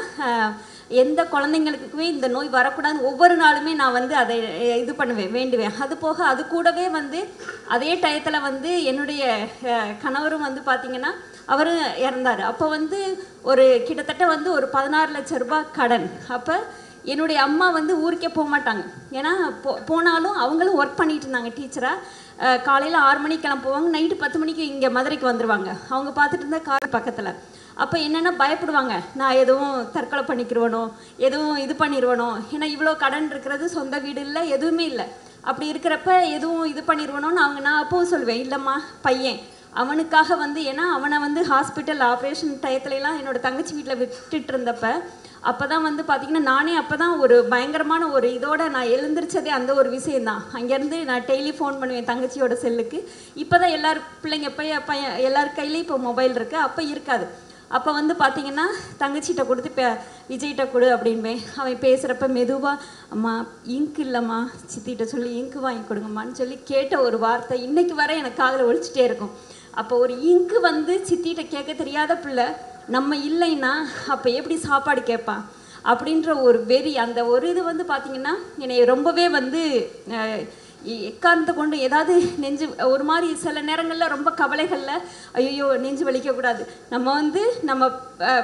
எந்த குழந்தைங்களுக்குமே இந்த நோய் வரக்கூடாதுன்னு ஒவ்வொரு நாளுமே நான் வந்து அதை இது பண்ணுவேன் வேண்டுவேன். அது போக அது கூடவே வந்து அதே டயத்தில் வந்து என்னுடைய கணவரும் வந்து பார்த்திங்கன்னா அவரும் இறந்தார். அப்போ வந்து ஒரு கிட்டத்தட்ட வந்து ஒரு 16 லட்சம் ரூபாய் கடன். அப்போ என்னுடைய அம்மா வந்து ஊருக்கே போக மாட்டாங்க. ஏன்னா போனாலும் அவங்களும் ஒர்க் பண்ணிகிட்டு இருந்தாங்க டீச்சராக. காலையில் 6 மணிக்கு கிளம்புவாங்க, நைட்டு 10 மணிக்கு இங்கே மதுரைக்கு வந்துடுவாங்க. அவங்க பார்த்துட்டு இருந்தால் கார் பக்கத்தில். அப்போ என்னென்னா பயப்படுவாங்க நான் எதுவும் தற்கொலை பண்ணிக்கிடுவனோ எதுவும் இது பண்ணிடுவனோ. ஏன்னா இவ்வளோ கடன் இருக்கிறது, சொந்த வீடு இல்லை, எதுவுமே இல்லை. அப்படி இருக்கிறப்ப எதுவும் இது பண்ணிடுவனோன்னு நான் அப்போவும் சொல்லுவேன் இல்லைம்மா பையன் அவனுக்காக வந்து ஏன்னா அவனை வந்து ஹாஸ்பிட்டல் ஆப்ரேஷன் டயத்துலலாம் என்னோடய தங்கச்சி வீட்டில் விட்டுட்டு இருந்தப்ப அப்போ தான் வந்து பார்த்திங்கன்னா நானே அப்போ தான் ஒரு பயங்கரமான ஒரு இதோட நான் எழுந்திரிச்சதே அந்த ஒரு விஷயந்தான். அங்கேருந்து நான் டெய்லி ஃபோன் பண்ணுவேன் தங்கச்சியோட செல்லுக்கு. இப்போ தான் எல்லார் பிள்ளைங்க பையன் எல்லார் கையிலையும் இப்போ மொபைல் இருக்குது, அப்போ இருக்காது. அப்போ வந்து பார்த்திங்கன்னா தங்கச்சிகிட்ட கொடுத்து விஜய்கிட்ட கொடு அப்படின்பேன். அவன் பேசுகிறப்ப மெதுவாக அம்மா இங்கு இல்லைம்மா சித்திகிட்ட சொல்லி இங்கு வாங்கி கொடுங்கம்மான்னு சொல்லி கேட்ட ஒரு வார்த்தை இன்றைக்கி வர எனக்கு காதில் ஒழிச்சிட்டே இருக்கும். அப்போ ஒரு இங்கு வந்து சித்திகிட்ட கேட்க தெரியாத பிள்ளை நம்ம இல்லைன்னா அப்போ எப்படி சாப்பாடு கேட்பான் அப்படின்ற ஒரு வெறி அந்த ஒரு இது வந்து பார்த்திங்கன்னா என்னை ரொம்பவே வந்து எக்காரணத்தை கொண்டு ஏதாவது நெஞ்சு ஒரு மாதிரி சில நேரங்களில் ரொம்ப கவலைகளில் ஐயோ நெஞ்சு வலிக்கக்கூடாது நம்ம வந்து நம்ம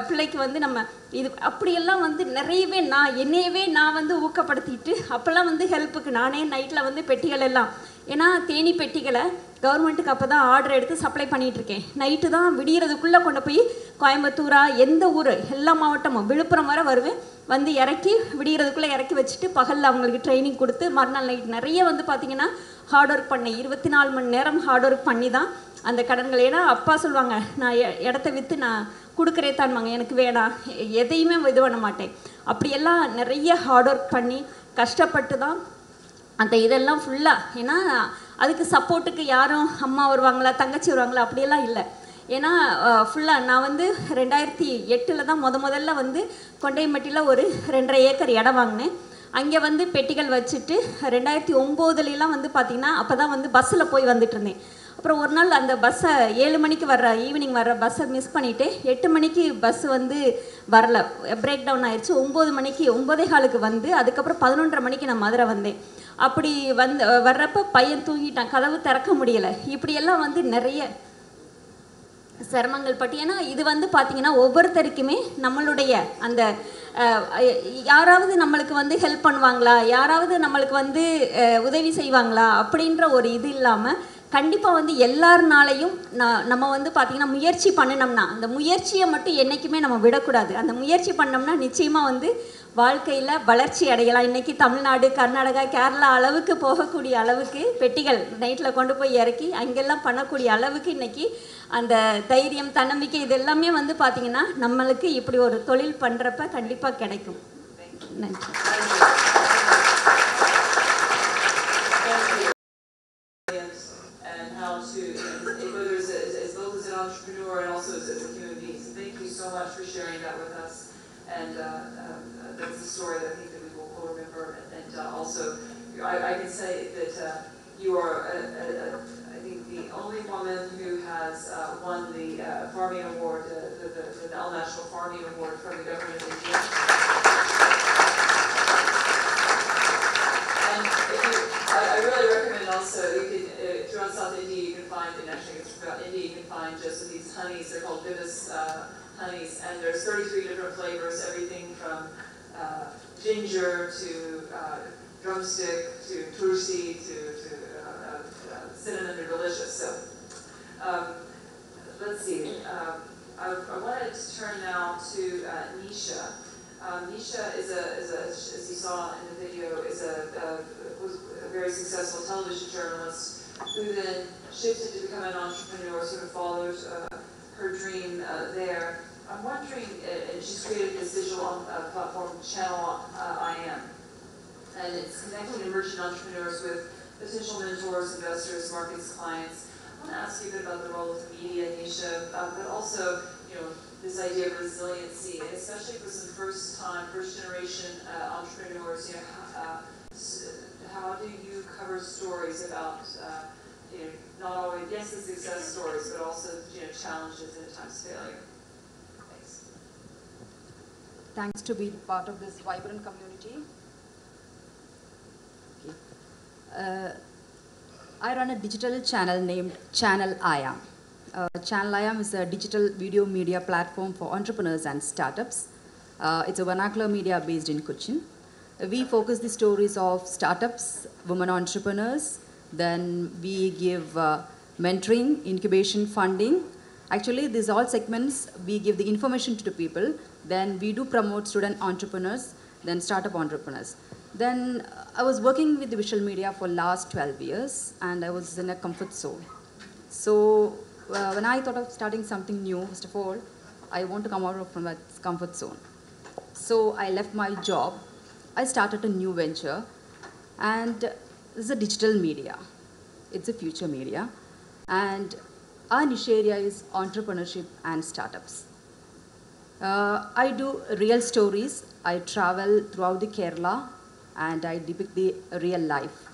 பிள்ளைக்கு வந்து நம்ம இது அப்படியெல்லாம் வந்து நிறையவே என்னையவே நான் வந்து ஊக்கப்படுத்திட்டு அப்போல்லாம் வந்து ஹெல்ப்புக்கு நானே நைட்டில் வந்து பெட்டிகள் எல்லாம் ஏன்னா தேனி பெட்டிகளை கவர்மெண்ட்டுக்கு அப்போ தான் ஆர்டர் எடுத்து சப்ளை பண்ணிகிட்ருக்கேன். நைட்டு தான் விடியறதுக்குள்ளே கொண்டு போய் கோயம்புத்தூரா எந்த ஊர் எல்லா மாவட்டமும் விழுப்புரம் வரை வருவேன். வந்து இறக்கி விடியறதுக்குள்ளே இறக்கி வச்சுட்டு பகலில் அவங்களுக்கு ட்ரைனிங் கொடுத்து மறுநாள் நைட் நிறைய வந்து பார்த்திங்கன்னா ஹார்ட் ஒர்க் பண்ணேன். 24 மணி நேரம் ஹார்ட் ஒர்க் பண்ணி தான் அந்த கடன்கள். ஏன்னா அப்பா சொல்லுவாங்க நான் இடத்த விற்று நான் கொடுக்குறே தான்வாங்க, எனக்கு வேணாம் எதையுமே இது பண்ண மாட்டேன். அப்படியெல்லாம் நிறைய ஹார்ட் ஒர்க் பண்ணி கஷ்டப்பட்டு தான் அந்த இதெல்லாம் ஃபுல்லாக. ஏன்னா அதுக்கு சப்போர்ட்டுக்கு யாரும் அம்மா வருவாங்களா தங்கச்சி வருவாங்களா அப்படியெல்லாம் இல்லை. ஏன்னா ஃபுல்லாக நான் வந்து 2008 தான் முதல்ல வந்து கொண்டையம்பட்டியில் ஒரு 2.5 ஏக்கர் இடம் வாங்கினேன். அங்கே வந்து பெட்டிகள் வச்சுட்டு 2009 வந்து பார்த்திங்கன்னா அப்போ தான் வந்து பஸ்ஸில் போய் வந்துட்டு இருந்தேன். அப்புறம் ஒரு நாள் அந்த பஸ்ஸை 7 மணிக்கு ஈவினிங் வர்ற பஸ்ஸை மிஸ் பண்ணிவிட்டு 8 மணிக்கு பஸ் வந்து வரல, பிரேக் டவுன் ஆயிடுச்சு. 9 மணிக்கு 9:15 வந்து அதுக்கப்புறம் 11:30 மணிக்கு நான் மதுரை வந்தேன். அப்படி வர்றப்ப பையன் தூங்கிட்டான், கதவு திறக்க முடியலை. இப்படியெல்லாம் வந்து நிறைய சிரமங்கள் பட்டு. ஏன்னா இது வந்து பார்த்திங்கன்னா ஒவ்வொருத்தருக்குமே நம்மளுடைய அந்த யாராவது நம்மளுக்கு வந்து ஹெல்ப் பண்ணுவாங்களா, யாராவது நம்மளுக்கு வந்து உதவி செய்வாங்களா அப்படின்ற ஒரு இது இல்லாமல் கண்டிப்பாக வந்து எல்லாருனாலையும் நம்ம வந்து பார்த்திங்கன்னா முயற்சி பண்ணினோம்னா அந்த முயற்சியை மட்டும் என்றைக்குமே நம்ம விடக்கூடாது. அந்த முயற்சி பண்ணோம்னா நிச்சயமாக வந்து வாழ்க்கையில் வளர்ச்சி அடையலாம். இன்றைக்கி தமிழ்நாடு கர்நாடகா கேரளா அளவுக்கு போகக்கூடிய அளவுக்கு பெட்டிகள் நைட்டில் கொண்டு போய் இறக்கி அங்கெல்லாம் பண்ணக்கூடிய அளவுக்கு இன்றைக்கி அந்த தைரியம் தன்னம்பிக்கை இது எல்லாமே வந்து பார்த்திங்கன்னா நம்மளுக்கு இப்படி ஒரு தொழில் பண்ணுறப்ப கண்டிப்பாக கிடைக்கும். நன்றி. Entrepreneur and also as a human being. So thank you so much for sharing that with us, and that's a story that I think that we will remember. And also, I can say that you are, I think, the only woman who has won the farming award, the Al National Farming Award from the government of India. And I really recommend also you can throughout South India you can find, and actually it's throughout India you can find just these honeys. They're called Vivus honeys, and there's 33 different flavors, everything from ginger to drumstick to tulsi to cinnamon. They're delicious. So let's see. I wanted to turn now to Nisha. Nisha is as you saw in the video, was a very successful television journalist who then shifted to become an entrepreneur, sort of followed her dream there. I'm wondering, and she's created this digital platform, Channel I Am, and it's connecting emerging entrepreneurs with potential mentors, investors, markets, clients. I want to ask you a bit about the role of the media, Nisha, but also, this idea of resiliency, and especially for some first generation entrepreneurs, how do you cover stories about, not always, yes, the success stories, but also, challenges and at times failure? Thanks. Thanks to be part of this vibrant community. Okay. I run a digital channel named Channel I Am. Channel I Am is a digital video media platform for entrepreneurs and startups. It's a vernacular media based in Cochin. We focus the stories of startups, women entrepreneurs. Then we give mentoring, incubation, funding. Actually, these all segments, we give the information to the people. Then we do promote student entrepreneurs, then startup entrepreneurs. Then I was working with the visual media for last 12 years, and I was in a comfort zone. So when I thought of starting something new, first of all, I want to come out from that comfort zone. So I left my job. I started a new venture, and this is a digital media. It's a future media, and our niche area is entrepreneurship and startups. I do real stories. I travel throughout the Kerala, and I depict the real life.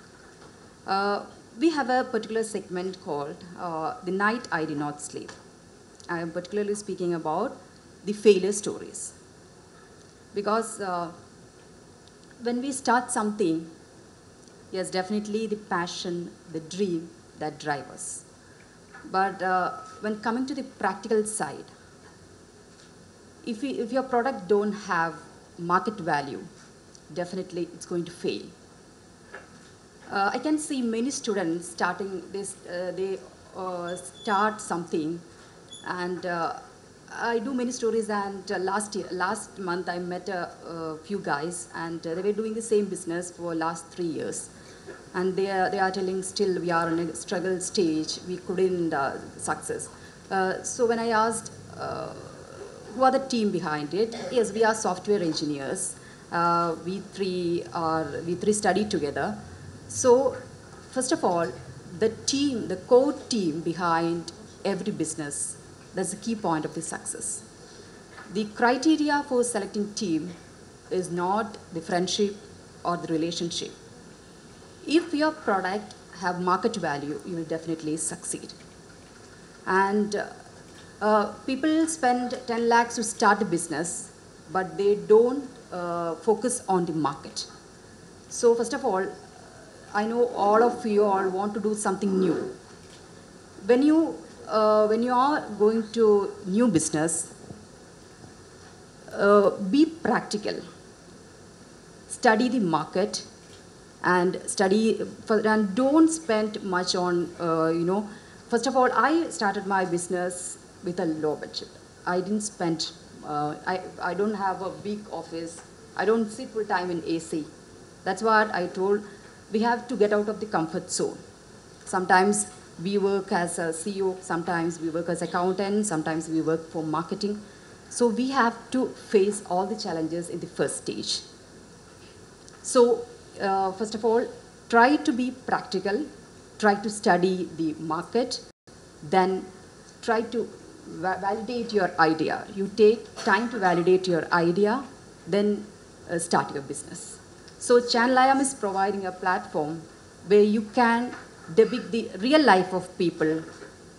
We have a particular segment called The Night I Did Not Sleep. I am particularly speaking about the failure stories. Because when we start something, yes, definitely the passion, the dream that drives us. But when coming to the practical side, if your product don't have market value, definitely it's going to fail. I can see many students starting this, they start something, and I do many stories, and last month I met a few guys, and they were doing the same business for last 3 years. And they are telling still we are in a struggle stage, we couldn't success. So when I asked who are the team behind it, yes, we are software engineers. We three study together. So first of all, the team, the core team behind every business, that's the key point of the success. The criteria for selecting team is not the friendship or the relationship. If your product have market value, you will definitely succeed. And people spend 10 lakhs to start a business, but they don't focus on the market. So first of all, I know all of you all want to do something new. When you are going to new business, be practical. Study the market, and and don't spend much on, First of all, I started my business with a low budget. I didn't spend, I don't have a big office. I don't sit full time in AC. That's what I told. We have to get out of the comfort zone. Sometimes we work as a CEO, sometimes we work as accountant, sometimes we work for marketing. So we have to face all the challenges in the first stage. So first of all, try to be practical, try to study the market, then try to validate your idea. You take time to validate your idea, then start your business. So Channel I Am is providing a platform where you can depict the real life of people.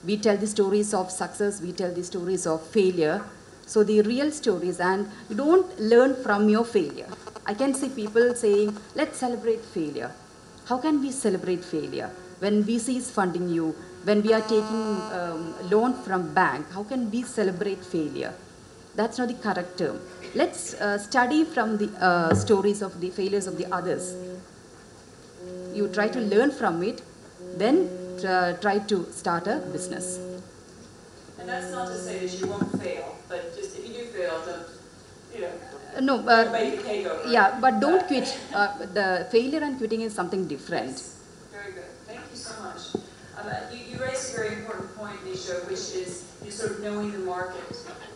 We tell the stories of success, we tell the stories of failure. So the real stories, and you don't learn from your failure. I can see people saying, let's celebrate failure. how can we celebrate failure? When VC is funding you, when we are taking loan from bank, how can we celebrate failure? That's not the correct term. Let's study from the stories of the failures of the others. You try to learn from it, then try to start a business. And that's not to say that you won't fail, but just if you do fail, don't, you know, no, make a cake over it. yeah, but don't quit. The failure and quitting is something different. Yes. Very good. Thank you so much. You raised a very important point, Nisha, which is sort of knowing the market.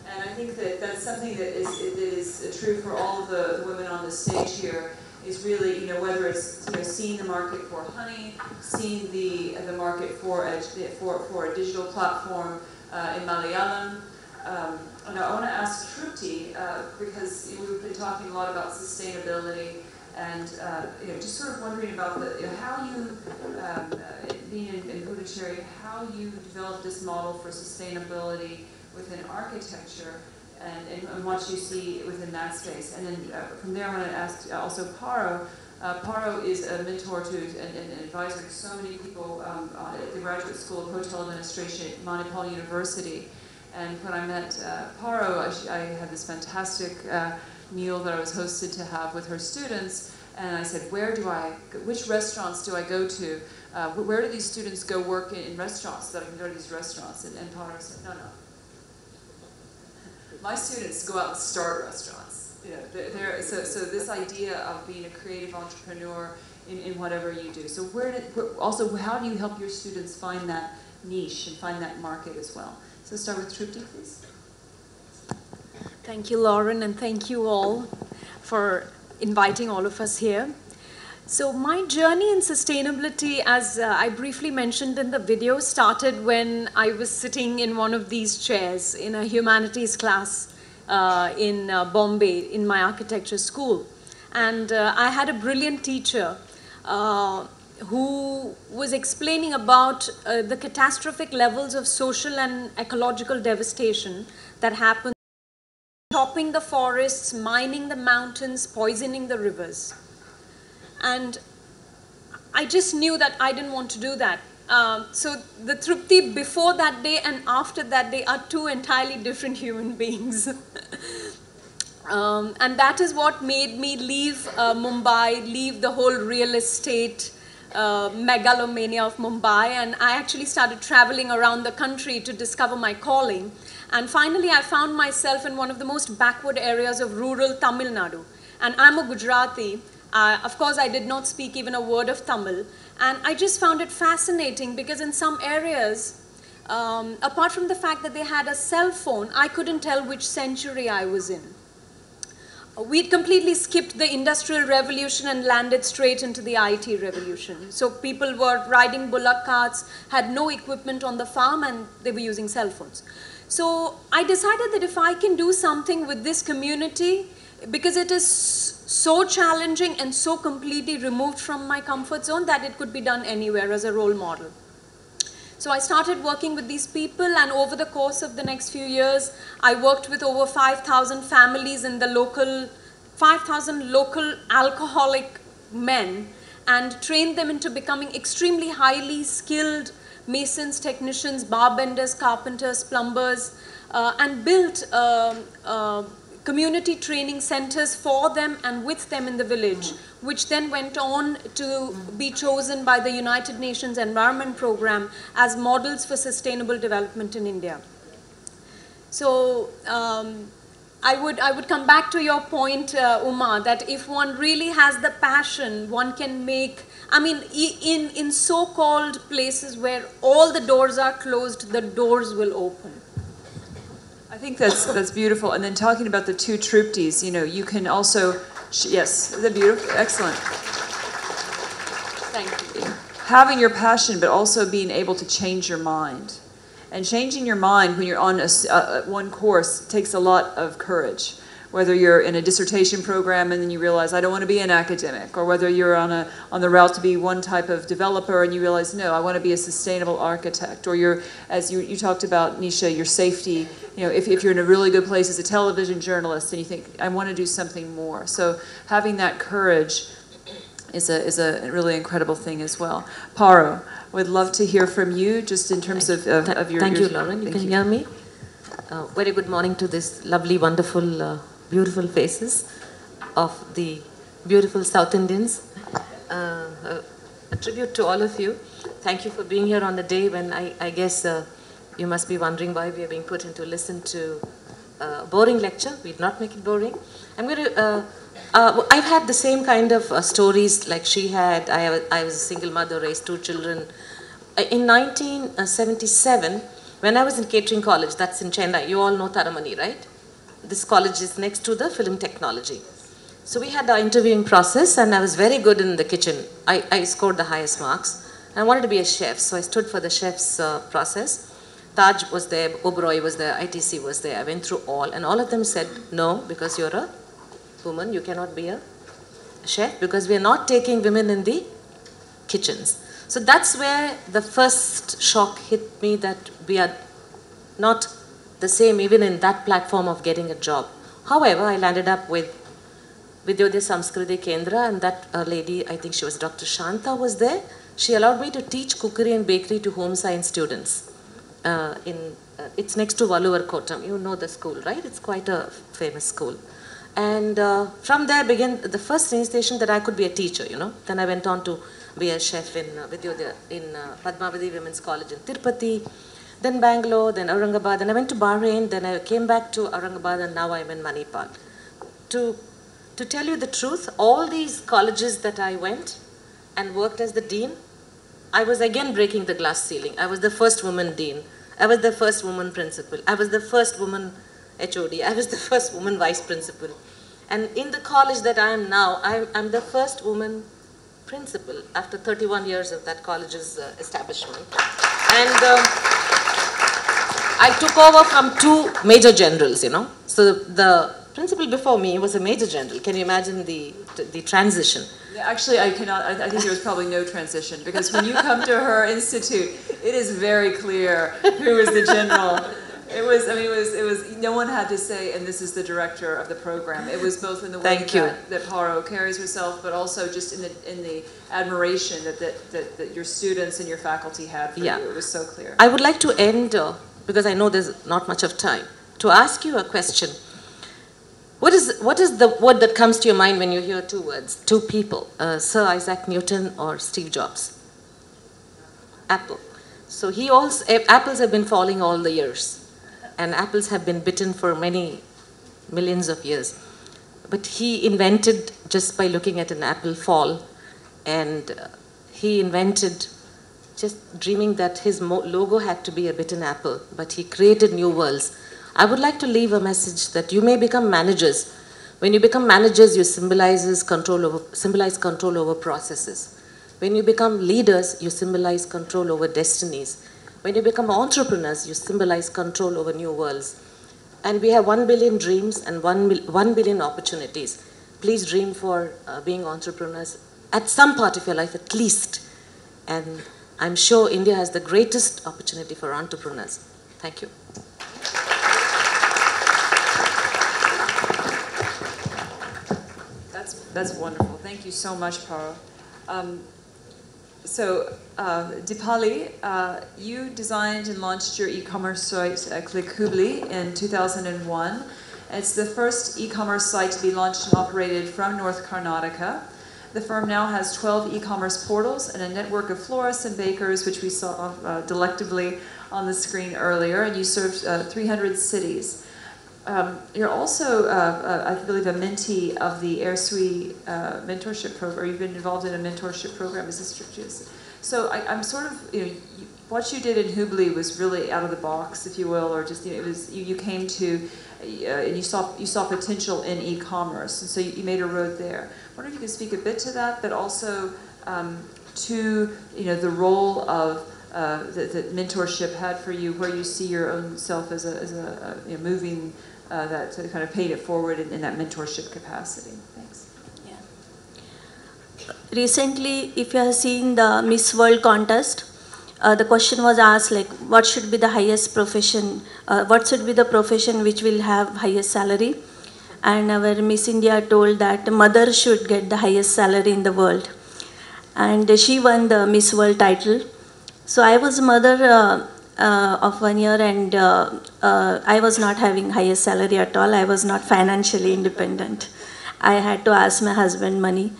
And I think that that's something that is true for all of the women on the stage here, is really, you know, whether it's, you know, seeing the market for honey, seeing the market for a digital platform in Malayalam. And I want to ask Trupti, because we've been talking a lot about sustainability, and you know, just sort of wondering about how you, being in Puducherry, how you developed this model for sustainability within architecture, and what you see within that space. And then from there, I want to ask also Paro. Paro is a mentor to and an advisor to so many people at the Graduate School of Hotel Administration at Manipal University. And when I met Paro, I had this fantastic meal that I was hosted to have with her students. And I said, which restaurants do I go to? Where do these students go work in restaurants so that I can go to these restaurants? And Paro said, no. My students go out and start restaurants. You know, so this idea of being a creative entrepreneur in whatever you do. So also, how do you help your students find that niche and find that market as well? So start with Trupti, please. Thank you, Lauren, and thank you all for inviting all of us here. So my journey in sustainability, as I briefly mentioned in the video, started when I was sitting in one of these chairs in a humanities class in Bombay in my architecture school. And I had a brilliant teacher who was explaining about the catastrophic levels of social and ecological devastation that happen, chopping the forests, mining the mountains, poisoning the rivers. And I just knew that I didn't want to do that. So the Trupti before that day and after that day are two entirely different human beings. And that is what made me leave Mumbai, leave the whole real estate megalomania of Mumbai, and I actually started traveling around the country to discover my calling. And finally I found myself in one of the most backward areas of rural Tamil Nadu. And I'm a Gujarati. Of course, I did not speak even a word of Tamil, and I just found it fascinating because in some areas, apart from the fact that they had a cell phone, I couldn't tell which century I was in. We'd completely skipped the Industrial Revolution and landed straight into the IT revolution. So people were riding bullock carts, had no equipment on the farm, and they were using cell phones. So I decided that if I can do something with this community, because it is so challenging and so completely removed from my comfort zone, that it could be done anywhere as a role model. So I started working with these people, and over the course of the next few years, I worked with over 5,000 families in the local, 5,000 local alcoholic men, and trained them into becoming extremely highly skilled masons, technicians, barbenders, carpenters, plumbers, and built community training centers for them and with them in the village, which then went on to be chosen by the United Nations Environment Programme as models for sustainable development in India. So I would come back to your point, Uma, that if one really has the passion, one can make, I mean, in so-called places where all the doors are closed, the doors will open. I think that's beautiful. And then talking about the two Truptis, you know, you can also, yes, they're beautiful, excellent. Thank you. Having your passion, but also being able to change your mind. And changing your mind when you're on one course takes a lot of courage. Whether you're in a dissertation program and then you realize I don't want to be an academic, or whether you're on the route to be one type of developer and you realize no, I want to be a sustainable architect, or you're, as you talked about, Nisha, your safety. You know, if you're in a really good place as a television journalist and you think I want to do something more. So having that courage is a really incredible thing as well. Paro, would love to hear from you just in terms of your... Thank you, Lauren. You can hear me? Very good morning to this lovely, wonderful, beautiful faces of the beautiful South Indians. A tribute to all of you. Thank you for being here on the day when I guess you must be wondering why we are being put in to listen to a boring lecture. We'll not make it boring. I'm going to... I've had the same kind of stories like she had. I was a single mother, raised 2 children. In 1977, when I was in catering college, that's in Chennai, you all know Taramani, right? This college is next to the film technology. So we had our interviewing process and I was very good in the kitchen. I scored the highest marks. I wanted to be a chef, so I stood for the chef's process. Taj was there, Oberoi was there, ITC was there. I went through all and all of them said, no, because you're a woman, you cannot be a chef because we are not taking women in the kitchens. So that's where the first shock hit me that we are not the same even in that platform of getting a job. However, I landed up with Vidyodaya Samskriti Kendra and that lady, I think she was Dr. Shanta was there. She allowed me to teach cookery and bakery to home science students. It's next to Valluvar Kotam. You know the school, right? It's quite a famous school. And from there began the first station that I could be a teacher, you know. Then I went on to be a chef in Vidyodaya, in Padmavati Women's College in Tirupati, then Bangalore, then Aurangabad, then I went to Bahrain, then I came back to Aurangabad and now I'm in Manipal. To tell you the truth, all these colleges that I went and worked as the dean, I was again breaking the glass ceiling. I was the first woman dean. I was the first woman principal. I was the first woman HOD. I was the first woman vice principal. And in the college that I am now, I'm the first woman principal after 31 years of that college's establishment. And I took over from 2 major generals, you know. So the principal before me was a major general. Can you imagine the transition? Actually, I cannot. I think there was probably no transition because when you come to her institute, it is very clear who is the general. It was. I mean, it was. No one had to say, and this is the director of the program. It was both in the way that Paro carries herself, but also just in the admiration that your students and your faculty had for you. It was so clear. I would like to end because I know there's not much of time to ask you a question. What is the word that comes to your mind when you hear 2 words, 2 people, Sir Isaac Newton or Steve Jobs? Apple. So apples have been falling all the years, and apples have been bitten for many millions of years. But he invented just by looking at an apple fall, and he invented just dreaming that his logo had to be a bitten apple, but he created new worlds. I would like to leave a message that you may become managers. When you become managers, you symbolize control over processes. When you become leaders, you symbolize control over destinies. When you become entrepreneurs, you symbolize control over new worlds. And we have 1 billion dreams and 1 billion opportunities. Please dream for being entrepreneurs at some part of your life at least. And I'm sure India has the greatest opportunity for entrepreneurs. Thank you. That's wonderful. Thank you so much, Paro. Dipali, you designed and launched your e-commerce site, Click Hubli, in 2001. It's the first e-commerce site to be launched and operated from North Karnataka. The firm now has 12 e-commerce portals and a network of florists and bakers, which we saw delectably on the screen earlier, and you serve 300 cities. You're also, I believe, a mentee of the AirSui mentorship program, or you've been involved in a mentorship program as a strategist. So I'm sort of, what you did in Hubli was really out of the box, if you will, or just, it was, you came to, and you saw potential in e-commerce, and so you made a road there. I wonder if you could speak a bit to that, but also to, the role of that mentorship had for you, where you see your own self as a moving that to kind of paid it forward in that mentorship capacity. Thanks. Yeah. Recently, if you have seen the Miss World contest, the question was asked like, what should be the highest profession? What should be the profession which will have highest salary? And our Miss India told that mother should get the highest salary in the world. and she won the Miss World title. So I was a mother of 1 year, and I was not having highest salary at all. I was not financially independent. I had to ask my husband money,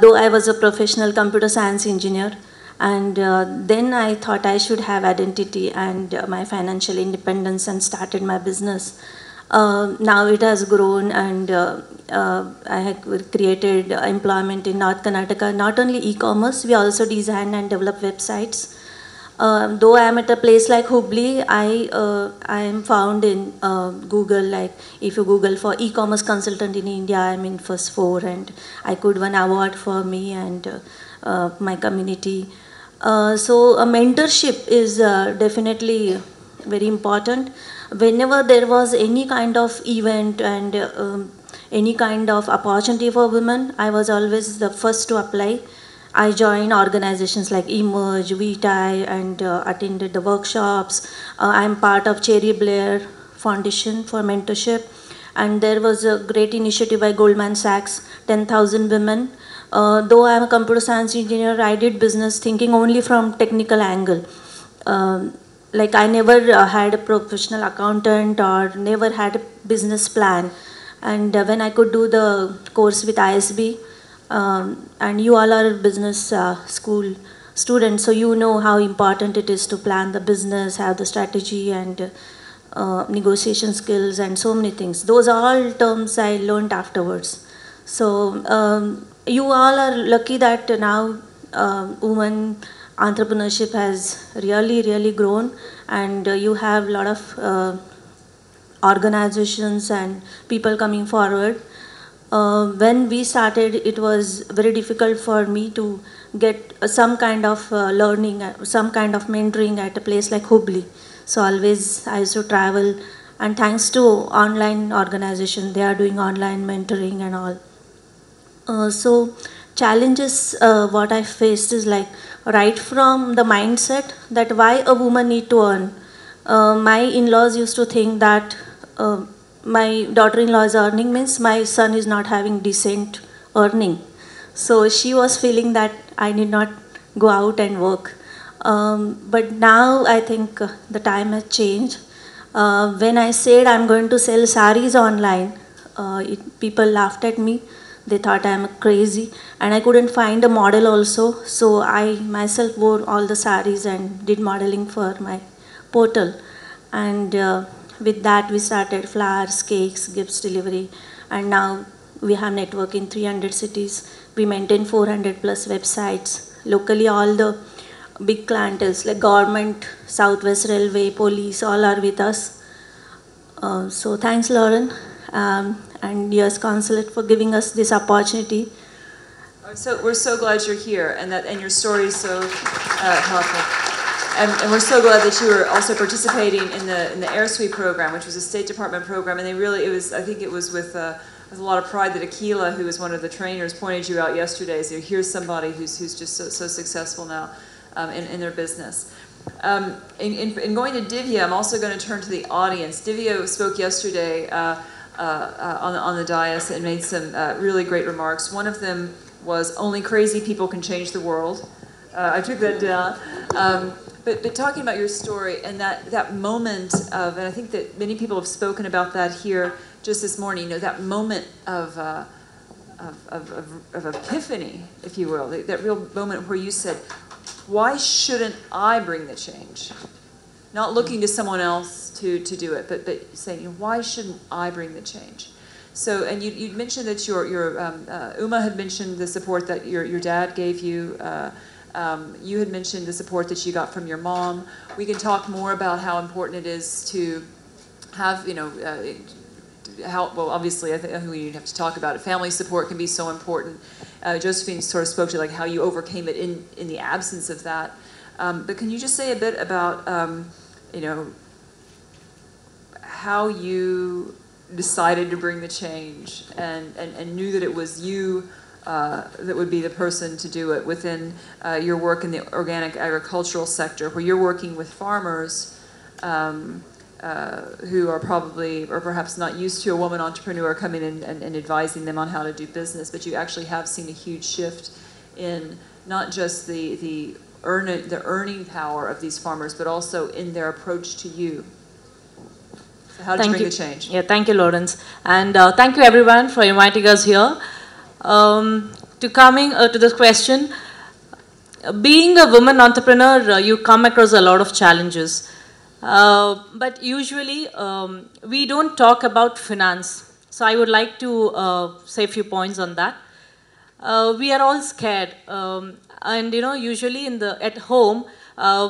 though I was a professional computer science engineer. And then I thought I should have identity and my financial independence, and started my business. Now it has grown, and I have created employment in North Karnataka. Not only e-commerce, we also design and develop websites. Though I am at a place like Hubli, I am found in Google. Like if you Google for e-commerce consultant in India, I am in first 4, and I could win award for me and my community. So a mentorship is definitely very important. Whenever there was any kind of event and any kind of opportunity for women, I was always the first to apply. I joined organizations like Emerge, VTI, and attended the workshops. I'm part of Cherry Blair Foundation for mentorship. And there was a great initiative by Goldman Sachs, 10,000 women. Though I'm a computer science engineer, I did business thinking only from technical angle. Like I never had a professional accountant or never had a business plan. And when I could do the course with ISB, and you all are business school students, so you know how important it is to plan the business, have the strategy and negotiation skills and so many things. Those are all terms I learned afterwards. So you all are lucky that now women entrepreneurship has really grown, and you have a lot of organizations and people coming forward. When we started, it was very difficult for me to get some kind of learning, some kind of mentoring at a place like Hubli. So always I used to travel, and thanks to online organization, they are doing online mentoring and all. So challenges what I faced is like right from the mindset that why a woman need to earn. My in-laws used to think that my daughter-in-law is earning means my son is not having decent earning. So she was feeling that I need not go out and work. But now I think the time has changed. When I said I'm going to sell saris online, people laughed at me. They thought I'm crazy, and I couldn't find a model also. So I myself wore all the saris and did modeling for my portal. And with that, we started flowers, cakes, gifts delivery, and now we have network in 300 cities. We maintain 400 plus websites. Locally, all the big clientele like government, Southwest Railway, police, all are with us. So thanks, Lauren, and US Consulate for giving us this opportunity. So we're so glad you're here, and your story is so helpful. And we're so glad that you were also participating in the Air Sweep program, which was a State Department program, and I think it was with a lot of pride that Akila, who was one of the trainers, pointed you out yesterday. So here's somebody who's just so successful now in their business. In going to Divya, I'm also going to turn to the audience. Divya spoke yesterday on the dais and made some really great remarks. One of them was, only crazy people can change the world. I took that down. But talking about your story and that moment of, and I think that many people have spoken about that here just this morning, that moment of epiphany, if you will, that real moment where you said, why shouldn't I bring the change? Not looking to someone else to do it, but saying, why shouldn't I bring the change? So, and you mentioned that your Uma had mentioned the support that your dad gave you. You had mentioned the support that you got from your mom. We can talk more about how important it is to have, well, obviously, I think we have to talk about it. Family support can be so important. Josephine sort of spoke to like how you overcame it in the absence of that. But can you just say a bit about, how you decided to bring the change and knew that it was you that would be the person to do it within your work in the organic agricultural sector, where you're working with farmers who are probably or perhaps not used to a woman entrepreneur coming in and advising them on how to do business, but you actually have seen a huge shift in not just the earning power of these farmers, but also in their approach to you. So how did you bring the change? Yeah, thank you, Lawrence. And thank you everyone for inviting us here. Coming to this question, being a woman entrepreneur, you come across a lot of challenges. But usually, we don't talk about finance. So I would like to say a few points on that. We are all scared. And usually at home,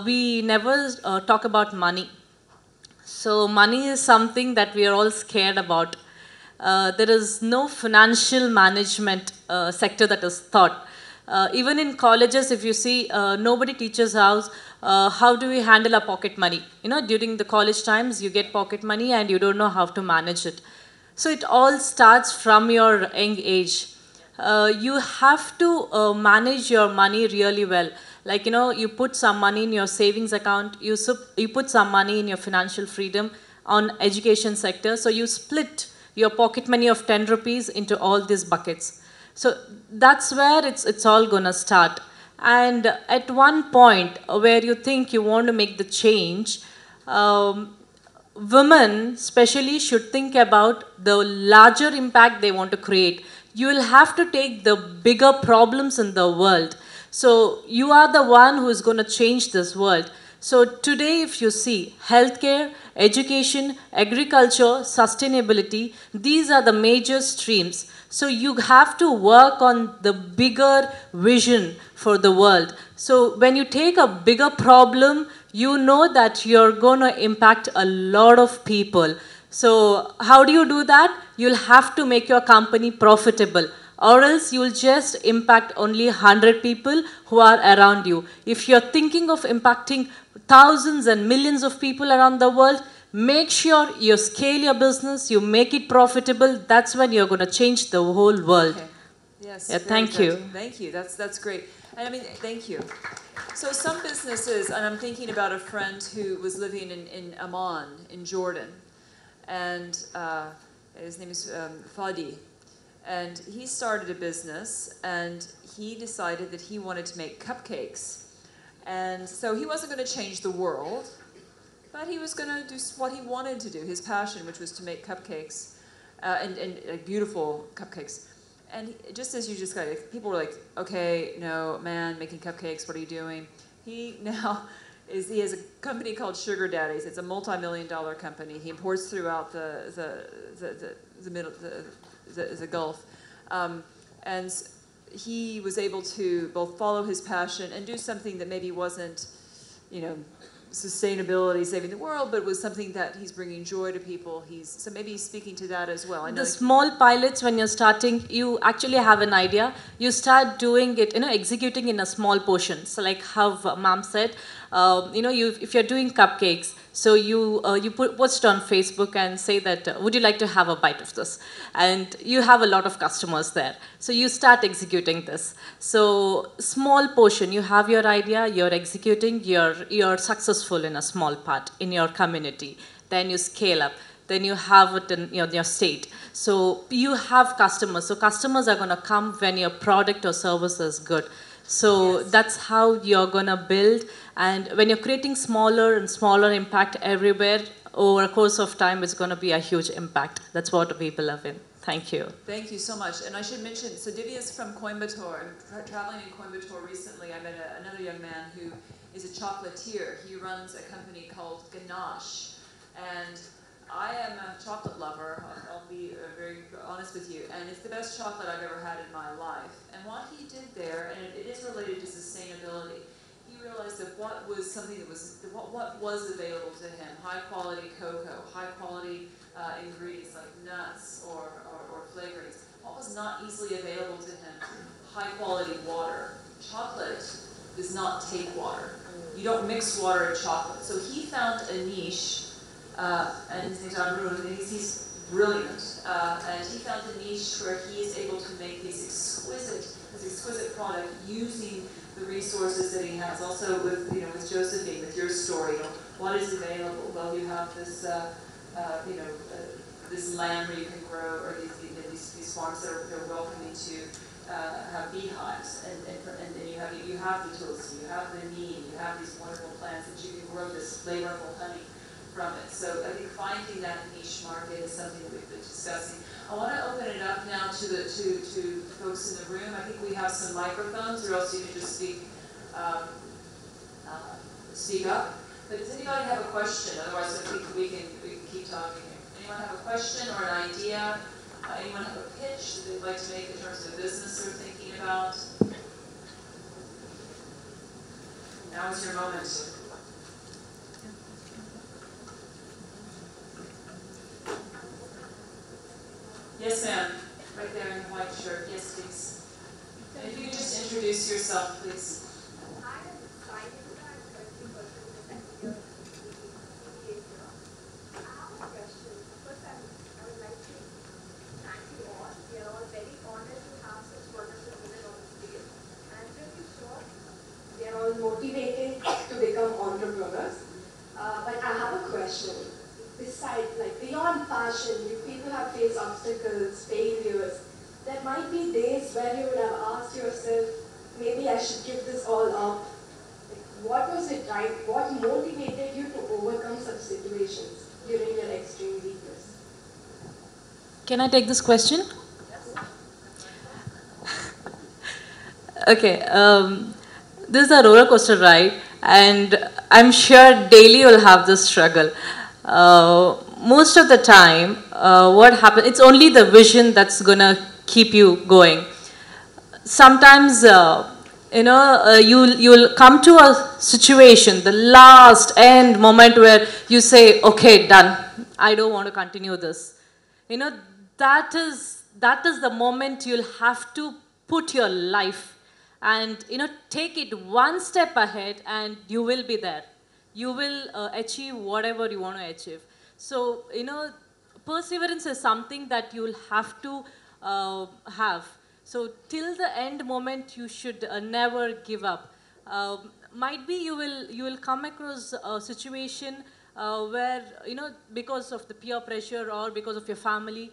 we never talk about money. So money is something that we are all scared about. There is no financial management sector that is taught. Even in colleges, if you see, nobody teaches us how do we handle our pocket money. During the college times, you get pocket money and you don't know how to manage it. So it all starts from your young age. You have to manage your money really well. Like, you put some money in your savings account, you put some money in your financial freedom on education sector. So you split your pocket money of 10 rupees into all these buckets. So that's where it's all gonna start. And at one point where you think you want to make the change, women especially should think about the larger impact they want to create. You will have to take the bigger problems in the world. So you are the one who is going to change this world. So today, if you see healthcare, education, agriculture, sustainability, these are the major streams. So you have to work on the bigger vision for the world. So when you take a bigger problem, you know that you're going to impact a lot of people. So how do you do that? You'll have to make your company profitable, or else you'll just impact only 100 people who are around you. If you're thinking of impacting thousands and millions of people around the world, make sure you scale your business, you make it profitable. That's when you're going to change the whole world. Okay. Yes. Yeah, thank you. Thank you. That's great. And I mean, thank you. So some businesses, and I'm thinking about a friend who was living in Amman, in Jordan, and his name is Fadi. And he started a business, and he decided that he wanted to make cupcakes. And so he wasn't going to change the world, but he was going to do what he wanted to do, his passion, which was to make cupcakes, and beautiful cupcakes. And just as you just got it, people were like, okay, no, man, making cupcakes, what are you doing? He has a company called Sugar Daddies. It's a multi-million-dollar company. He imports throughout the Gulf. And he was able to both follow his passion and do something that maybe wasn't, sustainability, saving the world, but was something that he's bringing joy to people. So maybe he's speaking to that as well. I know the small pilots, when you're starting, you actually have an idea. You start doing it, executing in a small portion. So like how Ma'am said, if you're doing cupcakes, so you post on Facebook and say that, would you like to have a bite of this? And you have a lot of customers there. So you start executing this. So small portion, you have your idea, you're executing, you're successful in a small part in your community. Then you scale up. Then you have it in your state. So you have customers. So customers are going to come when your product or service is good. So yes, that's how you're going to build. And when you're creating smaller and smaller impact everywhere, over a course of time, it's going to be a huge impact. That's what we believe in. Thank you. Thank you so much. And I should mention, so Divya is from Coimbatore. I'm traveling in Coimbatore recently. I met another young man who is a chocolatier. He runs a company called Ganache. And I am a chocolate lover. I'll be very honest with you. And it's the best chocolate I've ever had in my life. And what he did there, and it is related to sustainability, he realized that what was something that was, what was available to him, high quality cocoa, high quality ingredients like nuts or flavorings, what was not easily available to him, high quality water. Chocolate does not take water. You don't mix water and chocolate. So he found a niche, and his name's Arun, and he's brilliant. And he found a niche where he is able to make this exquisite product using the resources that he has. Also with with Josephine, with your story, what is available? Well, you have this this land where you can grow, or these farms that are welcoming to have beehives, and you have the tulsi, you have the neem, you have these wonderful plants that you can grow this flavorful honey from it. So I think finding that niche market is something that we've been discussing. I want to open it up now to folks in the room. I think we have some microphones, or else you can just speak up. But does anybody have a question? Otherwise, I think we can keep talking here. Anyone have a question or an idea? Anyone have a pitch that they'd like to make in terms of business they're thinking about? Now is your moment. Yes, ma'am. Right there in the white shirt. Yes, please. And if you could just introduce yourself, please. Motivated to become entrepreneurs, but I have a question. Besides, like beyond passion, you people have faced obstacles, failures. There might be days where you would have asked yourself, maybe I should give this all up. Like, what was it right? What motivated you to overcome such situations during your extreme weakness? Can I take this question? Okay. This is a roller coaster ride, and I'm sure daily you'll have this struggle. Most of the time, what happens, it's only the vision that's gonna keep you going. Sometimes, you'll come to a situation, the last end moment where you say, okay, done. I don't want to continue this. That is the moment you'll have to put your life and take it one step ahead, and you will be there. You will achieve whatever you want to achieve. So perseverance is something that you'll have to have. So till the end moment, you should never give up. Might be you will come across a situation where because of the peer pressure or because of your family,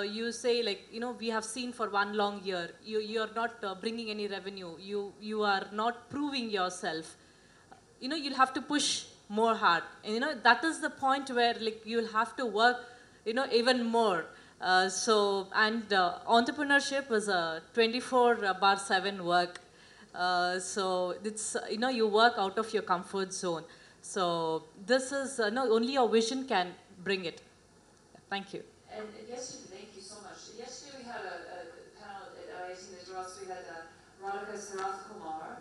you say like, we have seen for 1 long year, you're not bringing any revenue, you are not proving yourself. You'll have to push more hard. And that is the point where like you'll have to work, even more. Entrepreneurship is a 24/7 work. So it's, you work out of your comfort zone. So this is, only your vision can bring it. Thank you. And yesterday, thank you so much. Yesterday we had a panel at IIT Madras. We had Radhika Sarath Kumar,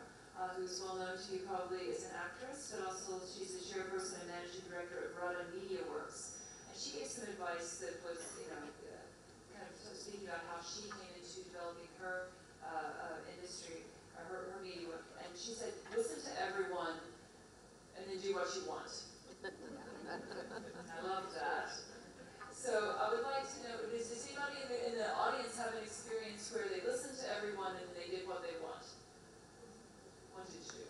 who's well known to you probably as an actress, but also she's the chairperson and managing director of Radha Media Works. And she gave some advice that was, kind of speaking about how she came into developing her industry, her media work. And she said, listen to everyone and then do what you want. I love that. So I would like to know, does anybody in the audience have an experience where they listened to everyone and they did what they wanted to do?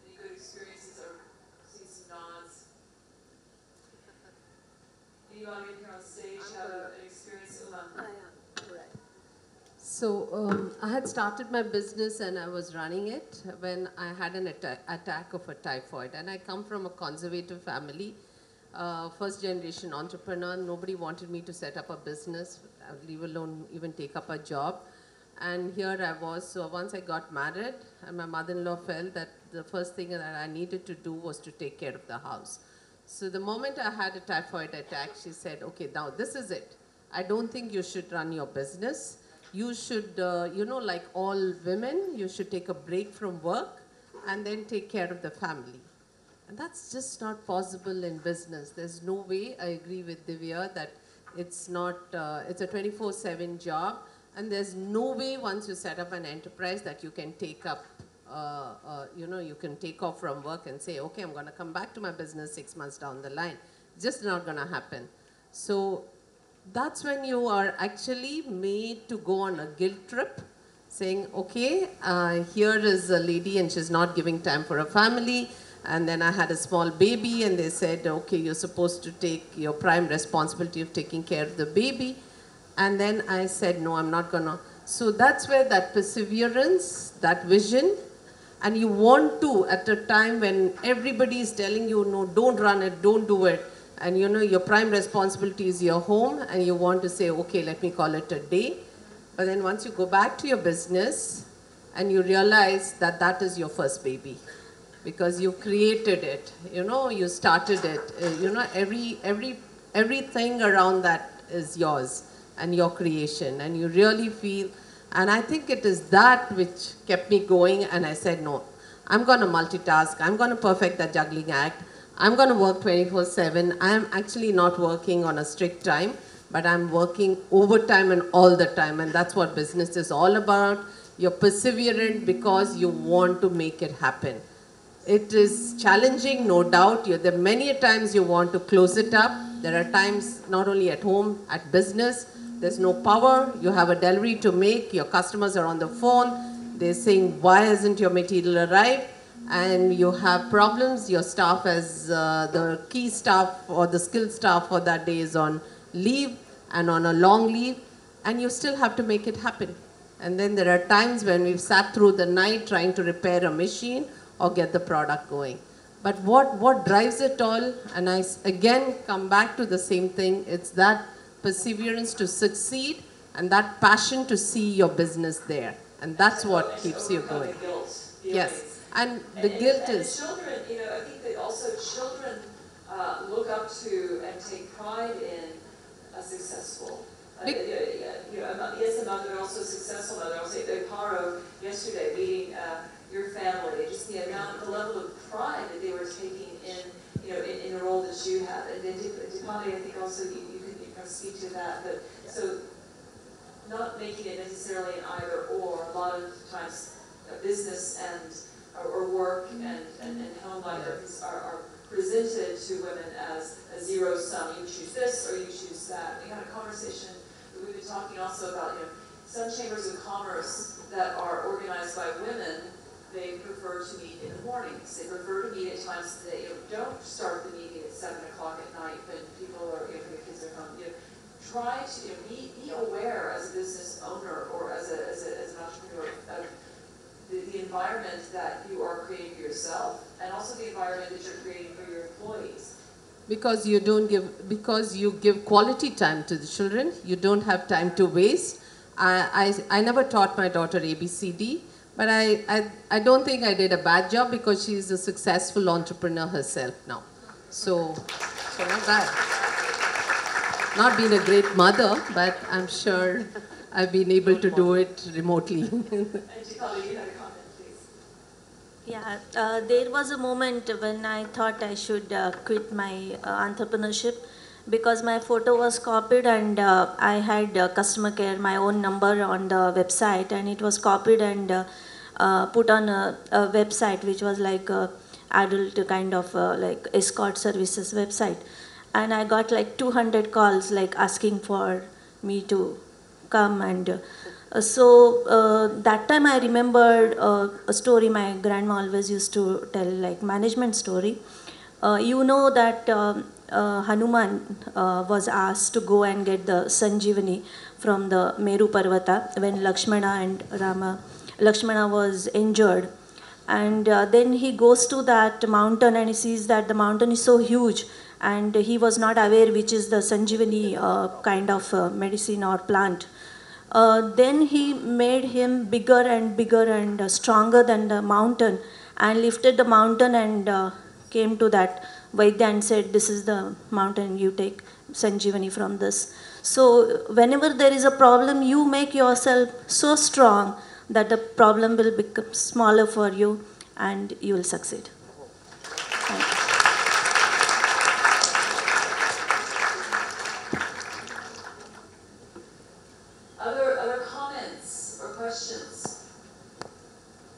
Any good experiences, or see some nods? Anybody here on stage have an experience? So I had started my business and I was running it when I had an attack of a typhoid. And I come from a conservative family. First generation entrepreneur. Nobody wanted me to set up a business, leave alone even take up a job. And here I was. So once I got married, and my mother-in-law felt that the first thing that I needed to do was to take care of the house. So the moment I had a typhoid attack, she said, okay, now this is it. I don't think you should run your business. You should, like all women, you should take a break from work and then take care of the family. And that's just not possible in business. There's no way, I agree with Divya, that it's not, it's a 24/7 job. And there's no way once you set up an enterprise that you can take up, you can take off from work and say, okay, I'm going to come back to my business 6 months down the line. Just not going to happen. So that's when you are actually made to go on a guilt trip, saying, okay, here is a lady and she's not giving time for her family. And then I had a small baby and they said, okay, you're supposed to take your prime responsibility of taking care of the baby. And then I said, no, I'm not going to. So that's where that perseverance, that vision, and you want to at a time when everybody is telling you, no, don't run it, don't do it. And you know, your prime responsibility is your home, and you want to say, okay, let me call it a day. But then once you go back to your business and you realize that that is your first baby, because you created it, you know, you started it, you know, everything around that is yours and your creation, and you really feel, and I think it is that which kept me going, and I said, no, I'm going to multitask, I'm going to perfect that juggling act, I'm going to work 24/7, I am actually not working on a strict time, but I'm working overtime and all the time, and that's what business is all about. You're perseverant because you want to make it happen. It is challenging, no doubt. There are many times you want to close it up. There are times not only at home, at business, there's no power. You have a delivery to make. Your customers are on the phone. They're saying, why hasn't your material arrived? And you have problems. Your staff as the key staff or the skilled staff for that day is on leave and on a long leave. And you still have to make it happen. And then there are times when we've sat through the night trying to repair a machine or get the product going. But what drives it all, and I again come back to the same thing, it's that perseverance to succeed and that passion to see your business there. And that's what keeps you going. Yes, and the guilt is... children, you know, I think that also children look up to and take pride in a successful, yes, a mother, also a successful mother. I'll say Paro yesterday meeting your family, just the level of pride that they were taking in, you know, in the role that you have. And then Dipali, I think also you can kind of speak to that. But so not making it necessarily an either or. A lot of times, business and or work and home life are presented to women as a zero sum. You choose this or you choose that. We had a conversation that we've been talking also about, you know, some chambers of commerce that are organized by women. They prefer to meet in the mornings. They prefer to meet at times that, you know, don't start the meeting at 7 o'clock at night when people are, you know, the kids are home. You know, try to, you know, be aware as a business owner or as an entrepreneur of the environment that you are creating for yourself, and also the environment that you're creating for your employees. Because you give quality time to the children, you don't have time to waste. I never taught my daughter ABCD, but I don't think I did a bad job because she's a successful entrepreneur herself now. So not bad. Not been a great mother, but I'm sure I've been able to do it remotely. Yeah, there was a moment when I thought I should quit my entrepreneurship because my photo was copied and I had customer care, my own number on the website, and it was copied and put on a website which was like a adult kind of like escort services website. And I got like 200 calls like asking for me to come, and so that time I remembered a story my grandma always used to tell, like management story. You know that Hanuman was asked to go and get the Sanjeevani from the Meru Parvata when Lakshmana was injured. And then he goes to that mountain and he sees that the mountain is so huge, and he was not aware which is the Sanjeevani kind of medicine or plant. Then he made him bigger and stronger than the mountain, and lifted the mountain and came to that Vaidya and said, this is the mountain, you take Sanjeevani from this. So whenever there is a problem, you make yourself so strong that the problem will become smaller for you and you will succeed. Thank you. Other comments or questions?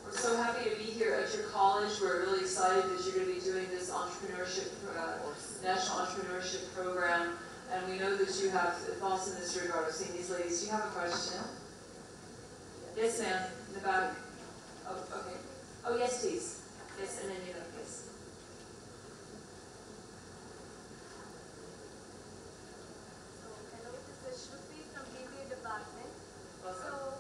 We're so happy to be here at your college. We're really excited that you're going to be doing this entrepreneurship, National Entrepreneurship Program. And we know that you have thoughts in this regard. I've seen these ladies. Do you have a question? Yes, ma'am. In the back. Oh, okay. Oh, yes, please. Yes, and then you know, yes. Hello, this is Shruti from BBA department. So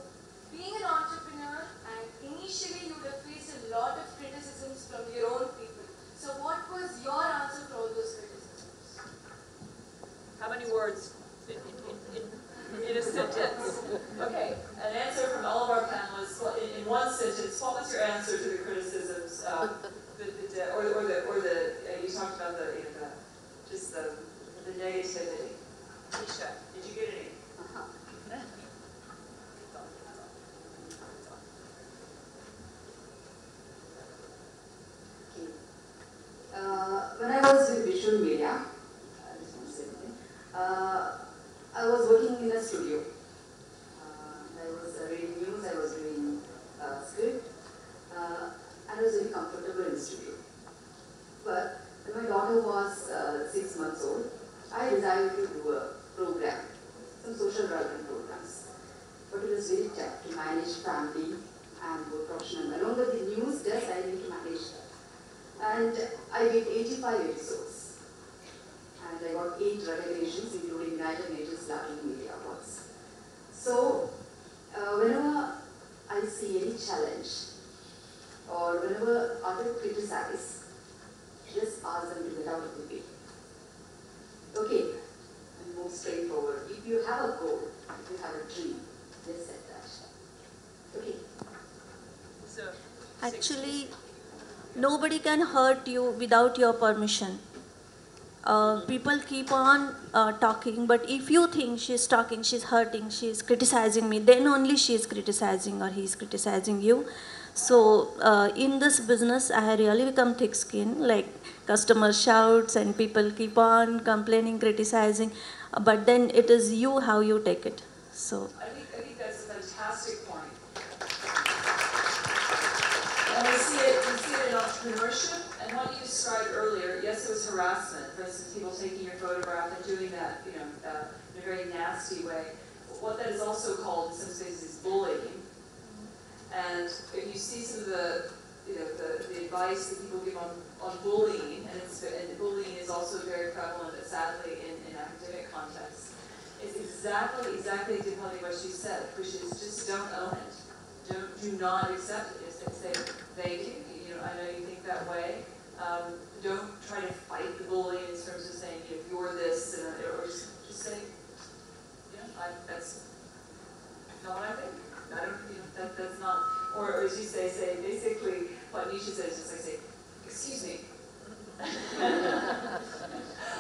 decided to do a program, some social relevant programs. But it was very tough to manage family and work professional. Along with the news desk, I need to manage that. And I did 85 episodes. And I got 8 recognitions, including United Nations Latin Media Awards. So, whenever I see any challenge, or whenever others criticize, just ask them to get out of the way. Okay, and move straight forward. If you have a goal, if you have a dream, just set that. Okay. So, actually, nobody can hurt you without your permission. People keep on talking, but if you think she's talking, she's hurting, she's criticizing me, then only she's criticizing or he's criticizing you. So in this business, I have really become thick skin, like customer shouts and people keep on complaining, criticizing, but then it is you how you take it. So I think that's a fantastic point. And we see it in entrepreneurship. And what you described earlier, yes, it was harassment. For instance, people taking your photograph and doing that, in a very nasty way. What that is also called in some spaces is bullying. And if you see some of the advice that people give on bullying, and bullying is also very prevalent, sadly, in academic contexts, it's exactly what she said, which is just don't own it. Do not accept it. Just say, thank you. I know you think that way. Don't try to fight the bully in terms of saying, if you're this, or just say, that's not what I think. I don't, that's not, or as you say basically what Nisha says, just like say, excuse me.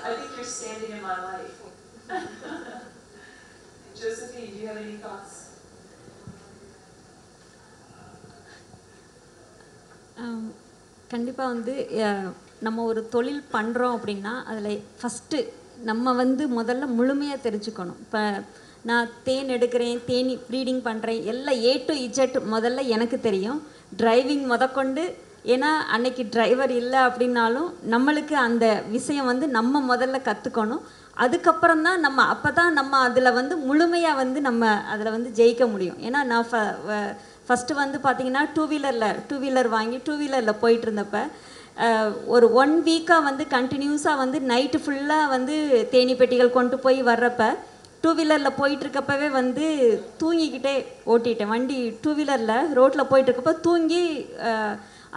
I think you're standing in my life. Josephine, do you have any thoughts? கண்டிப்பாக வந்து நம்ம ஒரு தொழில் பண்ணுறோம் அப்படின்னா அதில் first நம்ம வந்து முதல்ல முழுமையாக தெரிஞ்சுக்கணும். இப்போ நான் தேன் எடுக்கிறேன், தேனி ப்ரீடிங் பண்ணுறேன், எல்லாம் A to Z முதல்ல எனக்கு தெரியும். டிரைவிங் முதற்கொண்டு, ஏன்னா அன்னைக்கு டிரைவர் இல்லை அப்படின்னாலும் நம்மளுக்கு அந்த விஷயம் வந்து நம்ம முதல்ல கற்றுக்கணும். அதுக்கப்புறம் தான் அப்போ தான் நம்ம அதில் வந்து முழுமையாக வந்து நம்ம அதில் வந்து ஜெயிக்க முடியும். ஏன்னா நான் ஃபஸ்ட்டு வந்து பார்த்திங்கன்னா டூ வீலர் வாங்கி டூ வீலரில் போயிட்டு இருந்தப்ப ஒரு 1 வீக்காக வந்து கண்டினியூஸாக வந்து நைட்டு ஃபுல்லாக வந்து தேனி பெட்டிகள் கொண்டு போய் வர்றப்ப டூ வீலரில் போயிட்டுருக்கப்பவே வந்து தூங்கிக்கிட்டே ஓட்டிட்டேன். வண்டி டூ வீலரில் ரோட்டில் போயிட்டுருக்கப்ப தூங்கி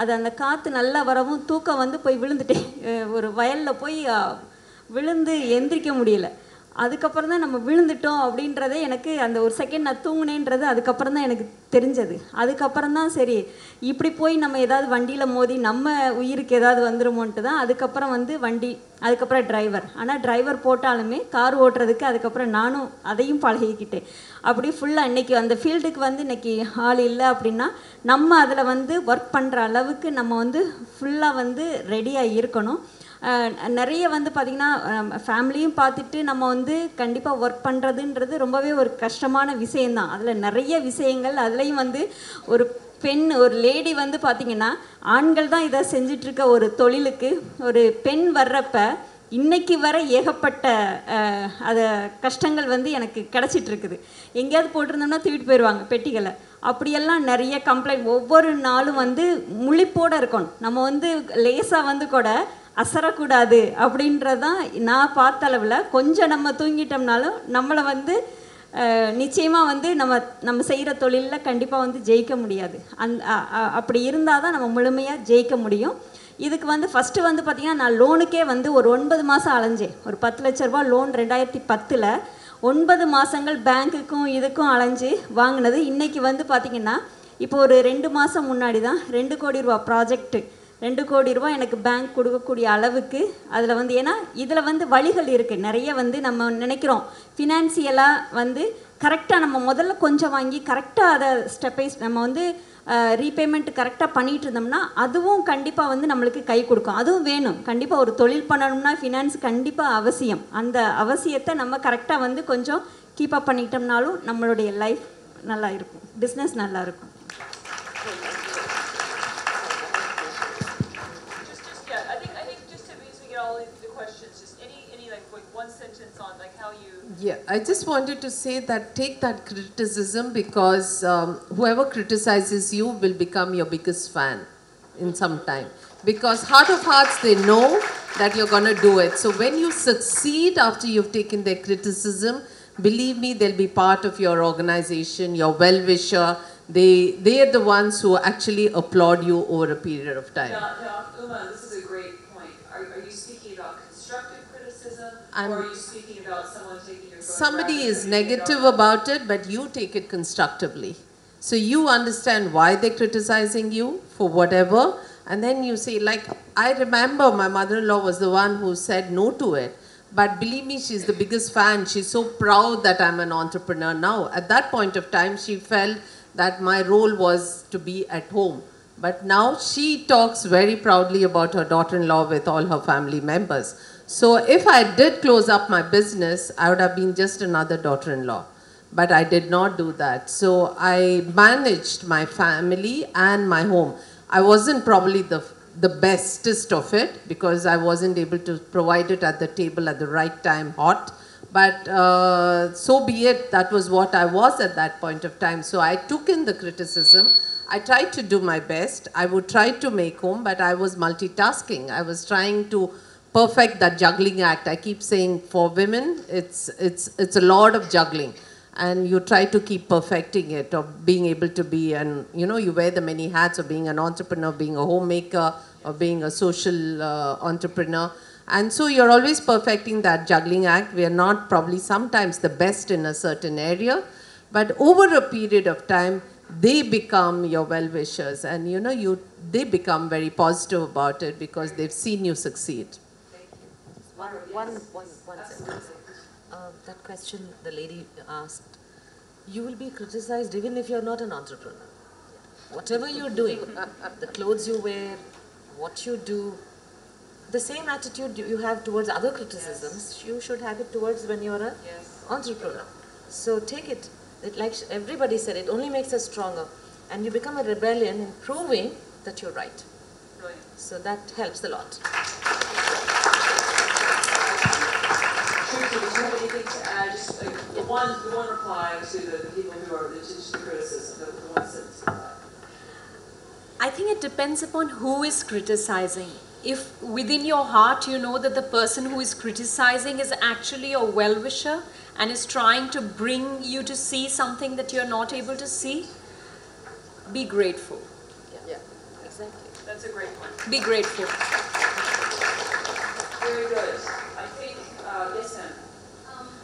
அது அந்த காற்று நல்லா வரவும் தூக்கம் வந்து போய் விழுந்துட்டேன். ஒரு வயலில் போய் விழுந்து எந்திரிக்க முடியல. அதுக்கப்புறம் தான் நம்ம விழுந்துட்டோம் அப்படின்றதே எனக்கு அந்த ஒரு செகண்ட் நான் தூங்குனேன்றது அதுக்கப்புறம் தான் எனக்கு தெரிஞ்சது. அதுக்கப்புறம் தான் சரி இப்படி போய் நம்ம ஏதாவது வண்டியில் மோதி நம்ம உயிருக்கு ஏதாவது வந்துருமோன்ட்டு தான் அதுக்கப்புறம் வந்து அதுக்கப்புறம் டிரைவர். ஆனால் டிரைவர் போட்டாலுமே கார் ஓட்டுறதுக்கு அதுக்கப்புறம் நானும் அதையும் பழகிக்கிட்டேன். அப்படி ஃபுல்லாக இன்றைக்கி அந்த ஃபீல்டுக்கு வந்து இன்றைக்கி ஆள் இல்லை அப்படின்னா நம்ம அதில் வந்து ஒர்க் பண்ணுற அளவுக்கு நம்ம வந்து ஃபுல்லாக வந்து ரெடியாக இருக்கணும். நிறைய வந்து பார்த்திங்கன்னா ஃபேமிலியும் பார்த்துட்டு நம்ம வந்து கண்டிப்பாக ஒர்க் பண்ணுறதுன்றது ரொம்பவே ஒரு கஷ்டமான விஷயந்தான். அதில் நிறைய விஷயங்கள், அதுலேயும் வந்து ஒரு லேடி வந்து பார்த்திங்கன்னா ஆண்கள் தான் இதை செஞ்சிட்ருக்க ஒரு தொழிலுக்கு ஒரு பெண் வர்றப்ப இன்றைக்கி வர ஏகப்பட்ட கஷ்டங்கள் வந்து எனக்கு கிடச்சிட்ருக்குது. எங்கேயாவது போட்டிருந்தோம்னா தூக்கிட்டு போயிடுவாங்க பெட்டிகளை. அப்படியெல்லாம் நிறைய கம்ப்ளைண்ட். ஒவ்வொரு நாளும் வந்து முழிப்போடு இருக்கணும். நம்ம வந்து லேசாக வந்து கூட அசரக்கூடாது அப்படின்றதான் நான் பார்த்த அளவில். கொஞ்சம் நம்ம தூங்கிட்டோம்னாலும் நம்மளை வந்து நிச்சயமாக வந்து நம்ம செய்கிற தொழிலில் கண்டிப்பாக வந்து ஜெயிக்க முடியாது. அப்படி இருந்தால் தான் நம்ம முழுமையாக ஜெயிக்க முடியும். இதுக்கு வந்து ஃபஸ்ட்டு வந்து பார்த்திங்கன்னா நான் லோனுக்கே வந்து ஒரு 9 மாதம் அலைஞ்சேன். ஒரு 10 லட்ச ரூபா லோன் 2010 9 மாதங்கள் பேங்க்குக்கும் இதுக்கும் அலைஞ்சு வாங்கினது. இன்றைக்கி வந்து பார்த்திங்கன்னா இப்போ ஒரு 2 மாதம் முன்னாடி தான் 2 கோடி ரூபா ப்ராஜெக்ட்டு 2 கோடி ரூபா எனக்கு பேங்க் கொடுக்கக்கூடிய அளவுக்கு அதில் வந்து, ஏன்னா இதில் வந்து வழிகள் இருக்குது நிறைய. வந்து நம்ம நினைக்கிறோம் ஃபினான்சியலாக வந்து கரெக்டாக நம்ம முதல்ல கொஞ்சம் வாங்கி கரெக்டாக அதை ஸ்டெப் வைஸ் நம்ம வந்து ரீபேமெண்ட் கரெக்டாக பண்ணிகிட்டு இருந்தோம்னா அதுவும் கண்டிப்பாக வந்து நம்மளுக்கு கை கொடுக்கும். அதுவும் வேணும். கண்டிப்பாக ஒரு தொழில் பண்ணணும்னா ஃபினான்ஸ் கண்டிப்பாக அவசியம். அந்த அவசியத்தை நம்ம கரெக்டாக வந்து கொஞ்சம் கீப்பப் பண்ணிக்கிட்டோம்னாலும் நம்மளுடைய லைஃப் நல்லா இருக்கும், பிஸ்னஸ் நல்லா இருக்கும். I think just to get all the questions, just any like one sentence on like how you... Yeah, I just wanted to say that take that criticism, because whoever criticizes you will become your biggest fan in some time. Because heart of hearts, they know that you're going to do it. So when you succeed after you've taken their criticism, believe me, they'll be part of your organization, your well-wisher. They are the ones who actually applaud you over a period of time. Now, Uma, this is a great point. Are you speaking about constructive criticism, or are you speaking about someone taking your photograph? Somebody is negative about it, but you take it constructively. So you understand why they're criticizing you for whatever, and then you say, like, I remember my mother-in-law was the one who said no to it. But believe me, she's the biggest fan. She's so proud that I'm an entrepreneur now. At that point of time, she felt that my role was to be at home. But now she talks very proudly about her daughter-in-law with all her family members. So if I did close up my business, I would have been just another daughter-in-law. But I did not do that. So I managed my family and my home. I wasn't probably the bestest of it, because I wasn't able to provide it at the table at the right time, hot. But so be it, that was what I was at that point of time. So I took in the criticism. I tried to do my best. I would try to make home, but I was multitasking. I was trying to perfect that juggling act. I keep saying for women, it's a lot of juggling. And you try to keep perfecting it, or being able to be, and you wear the many hats of being an entrepreneur, being a homemaker, or being a social entrepreneur. And so you're always perfecting that juggling act. We are not probably sometimes the best in a certain area, but over a period of time, they become your well-wishers, and they become very positive about it because they've seen you succeed. One sentence. That question the lady asked, you will be criticized even if you're not an entrepreneur. Whatever you're doing, the clothes you wear, what you do, the same attitude you have towards other criticisms, you should have it towards when you're an entrepreneur. So take it. Like everybody said, it only makes us stronger. And you become a rebellion in proving that you're right. Brilliant. So that helps a lot. Do you have anything to add? Just like one reply to the people who are the criticism, the one sentence reply. I think it depends upon who is criticizing. If within your heart you know that the person who is criticizing is actually a well-wisher and is trying to bring you to see something that you're not able to see, be grateful. Yeah, exactly. That's a great point. Be grateful. Very good. I think, yes, ma'am.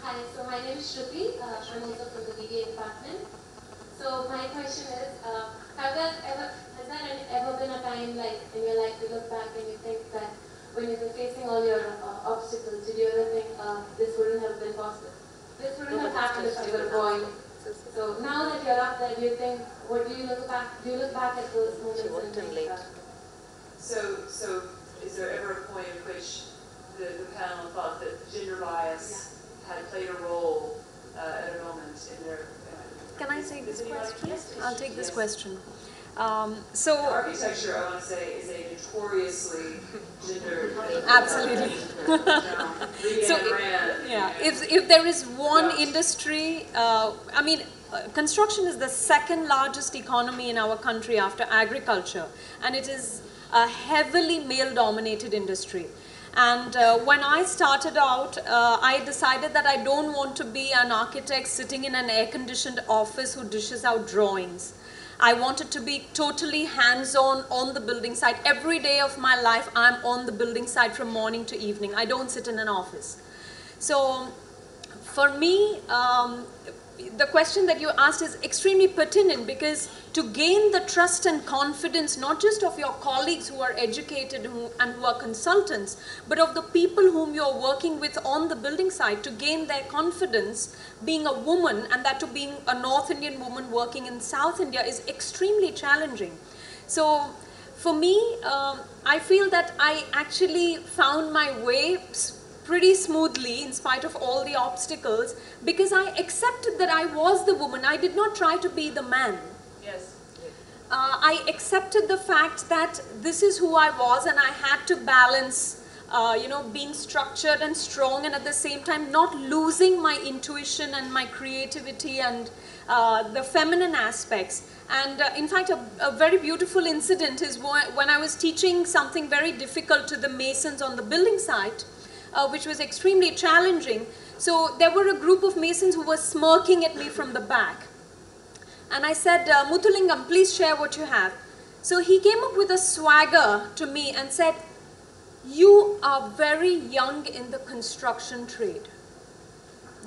Hi, so my name is Shruti. I'm also from the BBA department. So my question is, has there ever been a time like in your life you look back and you think that when you were facing all your obstacles, did you ever think this wouldn't have been possible? This wouldn't have happened if you were a boy. So now that you're up there, do you think, what do you look back? Do you look back at those moments and think? So is there ever a point at which the panel thought that gender bias had played a role at a moment in their... Can I take this question? Yes, I'll take this question. Architecture, I want to say, is a notoriously gendered... Absolutely. So, if there is one industry, construction is the second largest economy in our country after agriculture, and it is a heavily male-dominated industry. And when I started out, I decided that I don't want to be an architect sitting in an air-conditioned office who dishes out drawings. I wanted to be totally hands-on on the building site. Every day of my life, I'm on the building site from morning to evening. I don't sit in an office. So for me, the question that you asked is extremely pertinent, because to gain the trust and confidence, not just of your colleagues who are educated and who are consultants, but of the people whom you're working with on the building site, to gain their confidence, being a woman, and that to being a North Indian woman working in South India, is extremely challenging. So for me, I feel that I actually found my way pretty smoothly in spite of all the obstacles, because I accepted that I was the woman. I did not try to be the man. Yes. I accepted the fact that this is who I was, and I had to balance being structured and strong, and at the same time not losing my intuition and my creativity and the feminine aspects. And in fact, a very beautiful incident is when I was teaching something very difficult to the masons on the building site, which was extremely challenging. So there were a group of masons who were smirking at me from the back. And I said, Muthulingam, please share what you have. So he came up with a swagger to me and said, you are very young in the construction trade.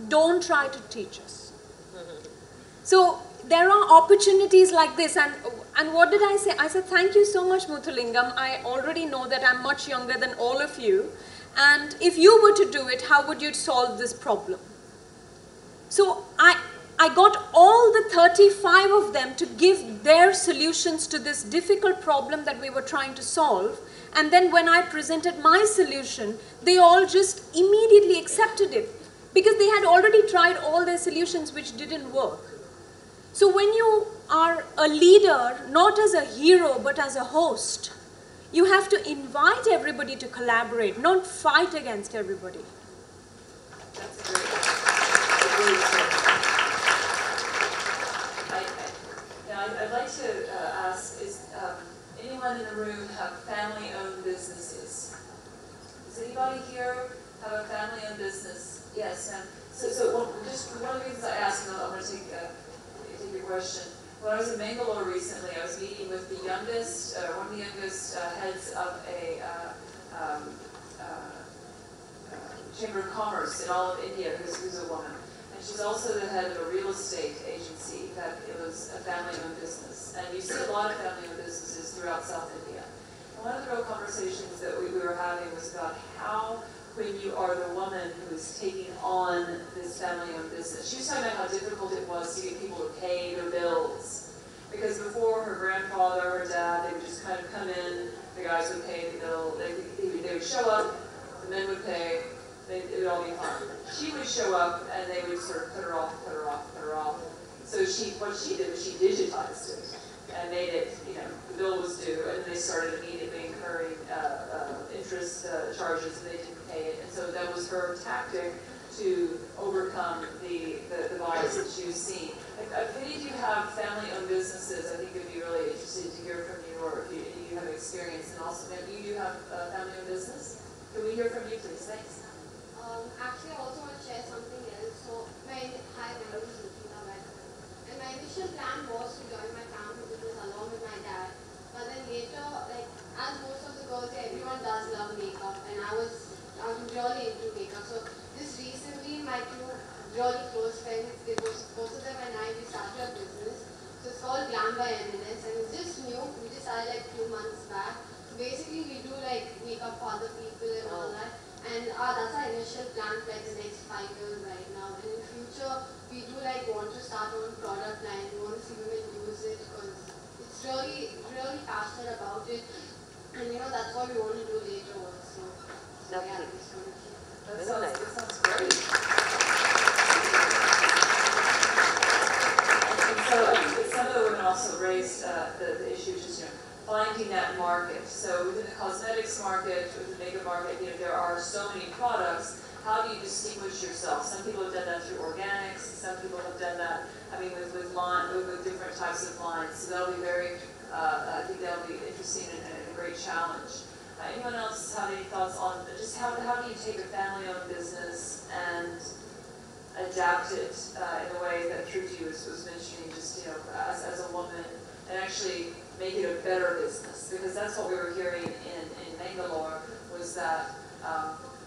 Don't try to teach us. So there are opportunities like this. And what did I say? I said, thank you so much, Muthulingam. I already know that I'm much younger than all of you. And if you were to do it, how would you solve this problem? So I got all the 35 of them to give their solutions to this difficult problem that we were trying to solve. And then when I presented my solution, they all just immediately accepted it because they had already tried all their solutions which didn't work. So when you are a leader, not as a hero, but as a host, you have to invite everybody to collaborate, not fight against everybody. That's great. I'd like to ask, is anyone in the room have family-owned businesses? Does anybody here have a family-owned business? Yes, ma'am. So just one of the reasons I asked, and I'm going to take your question. When I was in Bangalore recently, I was meeting with the youngest, one of the youngest heads of a Chamber of Commerce in all of India, who's a woman. And she's also the head of a real estate agency that it was a family-owned business. And you see a lot of family-owned businesses throughout South India. And one of the real conversations that we were having was about how, when you are the woman who is taking on this family-owned business, she was talking about how difficult it was to get people to pay their bills. Because before, her grandfather, her dad, they would just kind of come in, the guys would pay the bill, they would show up, the men would pay, it would all be fine. She would show up and they would sort of put her off. So what she did was she digitized it and made it, the bill was due, and they started immediately incurring interest charges, and they didn't pay it. And so that was her tactic to overcome the bias that she was seeing. If any of you have family-owned businesses, I think it would be really interesting to hear from you, or if you have experience. And also, you do have a family-owned business? Can we hear from you, please? Thanks. Actually, I also want to share something else. So, hi, my name is Nikita, and my initial plan was to join my family business along with my dad. But then later, as most of the girls, everyone does love makeup, and I was really into makeup. So, just recently, my two really close friends, both of them and I, we started a business. So it's called Glam by Eminence, and it's just new. We just started a few months back. So basically, we do makeup for other people and all that. And that's our initial plan for the next 5 years right now. And in future, we do want to start our own product line. We want to see women use it because it's really passionate about it. And that's what we want to do later also. So yeah, that sounds great. So some of the women also raised the issue of just finding that market. So within the cosmetics market, within the makeup market, there are so many products. How do you distinguish yourself? Some people have done that through organics. Some people have done that, with different types of lines. So that'll be I think that'll be interesting and a great challenge. Anyone else have any thoughts on just how do you take a family-owned business and adapt it in a way that Trudy was mentioning, just as a woman, and actually make it a better business? Because that's what we were hearing in Bangalore, was that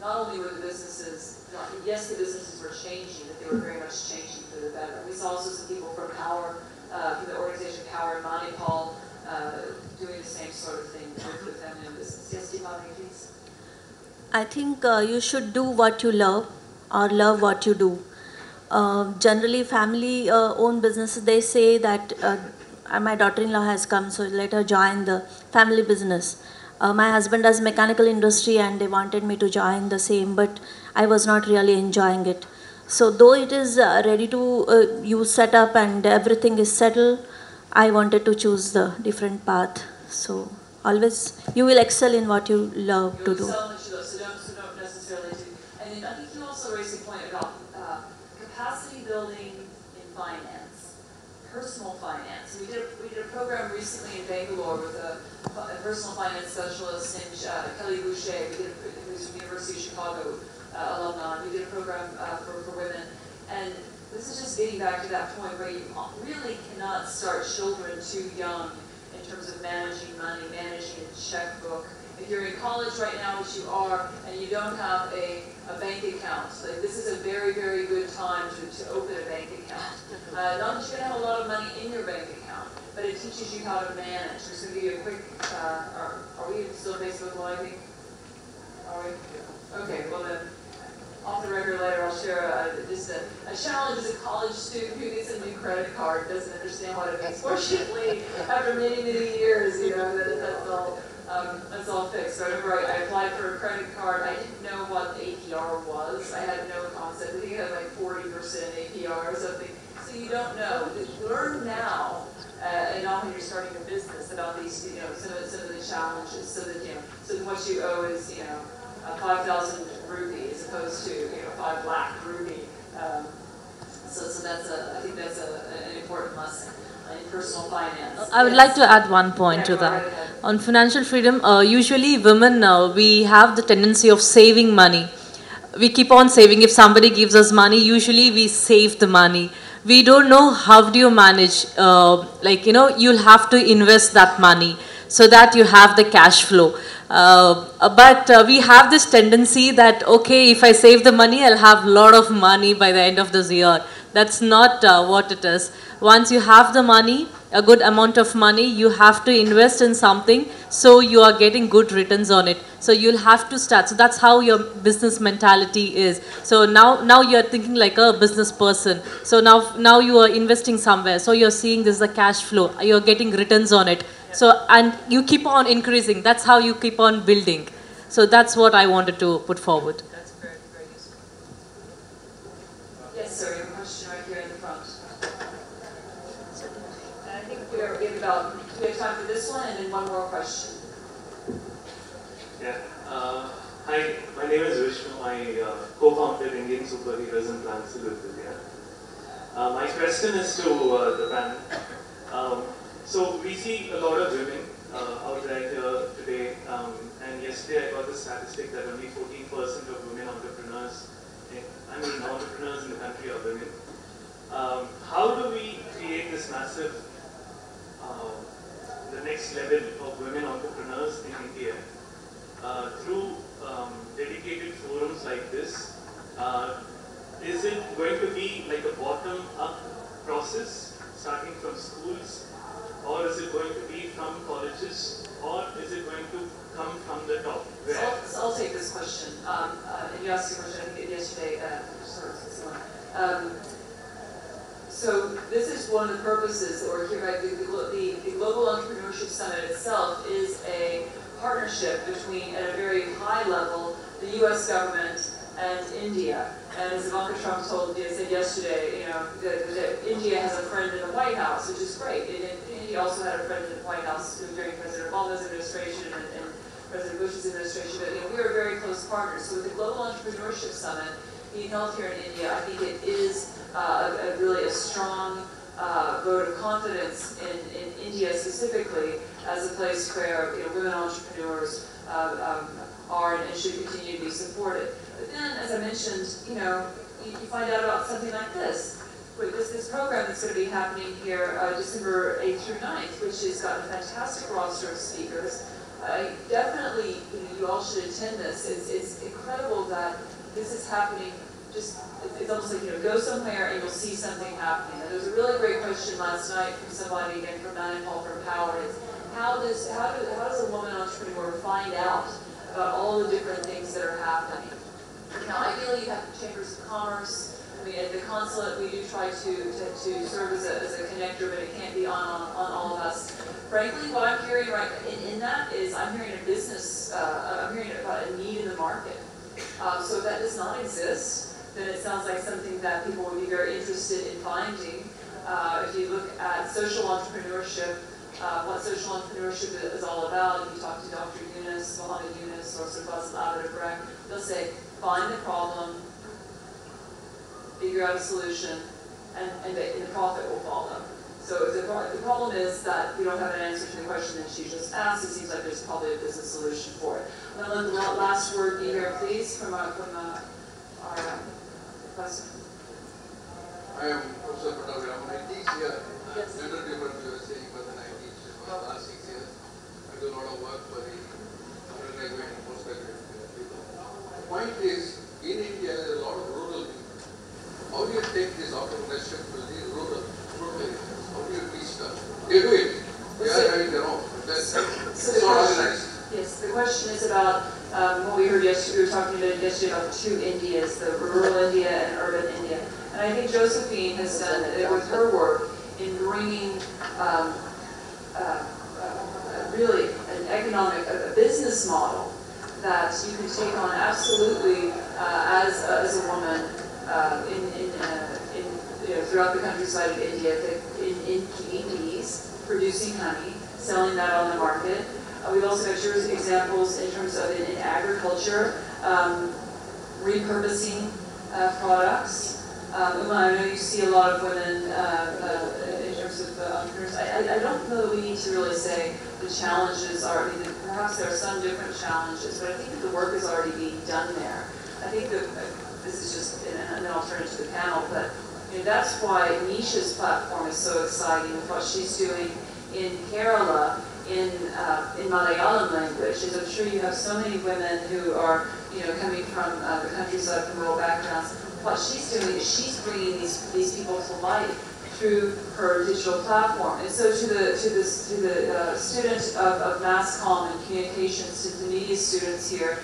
not only were the businesses, yes, the businesses were changing, but they were very much changing for the better. We saw also some people from from the organization Power in Manipal doing the same sort of thing with family business. Yes, Deepali, please. I think you should do what you love or love what you do. Generally, family-owned businesses, they say that my daughter-in-law has come, so let her join the family business. My husband does mechanical industry and they wanted me to join the same, but I was not really enjoying it. So though it is ready to you set up and everything is settled, I wanted to choose the different path. So always you will excel in what you love to do. So don't building in finance, personal finance. We did a program recently in Bangalore with a personal finance specialist named Kelly Boucher. Who's from the University of Chicago alumni. We did a program for women, and this is just getting back to that point where you really cannot start children too young in terms of managing money, managing a checkbook. If you're in college right now, which you are, and you don't have a bank account, like this is a very, very good time to open a bank account. Not that you're going to have a lot of money in your bank account, but it teaches you how to manage. I'm just going to give you a quick, are we still Facebook Live? Are we? Okay, well then, off the record later, I'll share just a challenge as a college student who gets a new credit card, doesn't understand what it means. Fortunately, after many, many years, you know, that's all fixed. So I remember I applied for a credit card. I didn't know what APR was. I had no concept. I think it had like 40% APR or something. So you don't know. Learn now, and not when you're starting a business, about these, you know, some of the challenges. So that, you know, so what you owe is, you know, 5,000 rupee as opposed to, you know, 5 lakh rupee. So that's I think that's an important lesson in personal finance. I would like to add one point to that. On financial freedom, usually women, we have the tendency of saving money. We keep on saving. If somebody gives us money, usually we save the money. We don't know how do you manage, like, you know, you'll have to invest that money so that you have the cash flow. But we have this tendency that, okay, if I save the money, I'll have a lot of money by the end of this year. That's not what it is. Once you have the money, a good amount of money, you have to invest in something so you are getting good returns on it. So you'll have to start. So that's how your business mentality is. So now you're thinking like a business person. So now you are investing somewhere. So you're seeing this is a cash flow. You're getting returns on it. So, and you keep on increasing. That's how you keep on building. So that's what I wanted to put forward. That's very, very useful. Yes, sir. You have a question right here in the front. And I think we have time for this one and then one more question. Yeah. Hi, my name is Vishnu. I co-founded Indian Superheroes and Consul with Divya. My question is to the panel. So we see a lot of women out there here today, and yesterday I got the statistic that only 14% of women entrepreneurs, entrepreneurs in the country are women. How do we create this massive, the next level of women entrepreneurs in India through dedicated forums like this? Is it going to be like a bottom-up process, starting from schools? Or is it going to be from colleges, or is it going to come from the top? So I'll take this question. And you asked a question, I think, yesterday. So this is one of the purposes that we're here, right? The Global Entrepreneurship Summit itself is a partnership between, at a very high level, the U.S. government and India. And as Ivanka Trump said yesterday, you know, that India has a friend in the White House, which is great. India also had a friend in the White House during President Obama's administration and President Bush's administration. But, you know, we are very close partners. So with the Global Entrepreneurship Summit being held here in India, I think it is really a strong vote of confidence in India specifically as a place where, you know, women entrepreneurs are and should continue to be supported. But then, as I mentioned, you know, you find out about something like this. This program that's going to be happening here December 8th through 9th, which has got a fantastic roster of speakers. Definitely, you all should attend this. It's incredible that this is happening. Just it's almost like, you know, go somewhere and you'll see something happening. And there was a really great question last night from somebody, again, from Manipal from Power. Is how does a woman entrepreneur find out about all the different things that are happening? Now, ideally, you have chambers of commerce. I mean, at the consulate, we do try to serve as a connector, but it can't be on all of us. Frankly, what I'm hearing right in that is I'm hearing a business, I'm hearing about a need in the market. So if that does not exist, then it sounds like something that people would be very interested in finding. If you look at social entrepreneurship, what social entrepreneurship is all about, if you talk to Dr. Yunus, Mohammed Yunus, or Sir Abed Ibrahim, they'll say, find the problem, figure out a solution, and the profit will follow. So if the problem is that we don't have an answer to the question that she just asked, it seems like there's probably a business solution for it. I'm going to let the last word be here, please, from our professor. I am Professor Patavi. I teach here. Yes. Little different you were saying, but then I teach for the last 6 years. I do a lot of work for the undergraduate and postgraduate people. The point is, in India, there are a lot of rural people. How do you take this entrepreneurship to the rural areas? How do you teach them? They do it. They are having their own. So yes, the question is about what we heard yesterday. We were talking yesterday about the two Indias, the rural India and urban India. And I think Josephine has done it with her work in bringing really an economic, a business model that you can take on absolutely as a woman throughout the countryside of India, in bees, producing honey, selling that on the market. We've also got your examples in terms of in agriculture, repurposing products. I know you see a lot of women in terms of entrepreneurs. I don't know that we need to really say the challenges are, perhaps there are some different challenges, but I think that the work is already being done there. I think that this is just, and then I'll turn it to the panel, but that's why Nisha's platform is so exciting with what she's doing in Kerala, in Malayalam language. As I'm sure you have so many women who are, coming from the countryside, from rural backgrounds. What she's doing is she's bringing these people to life through her digital platform. And so to the student of mass comm and communications, to the media students here,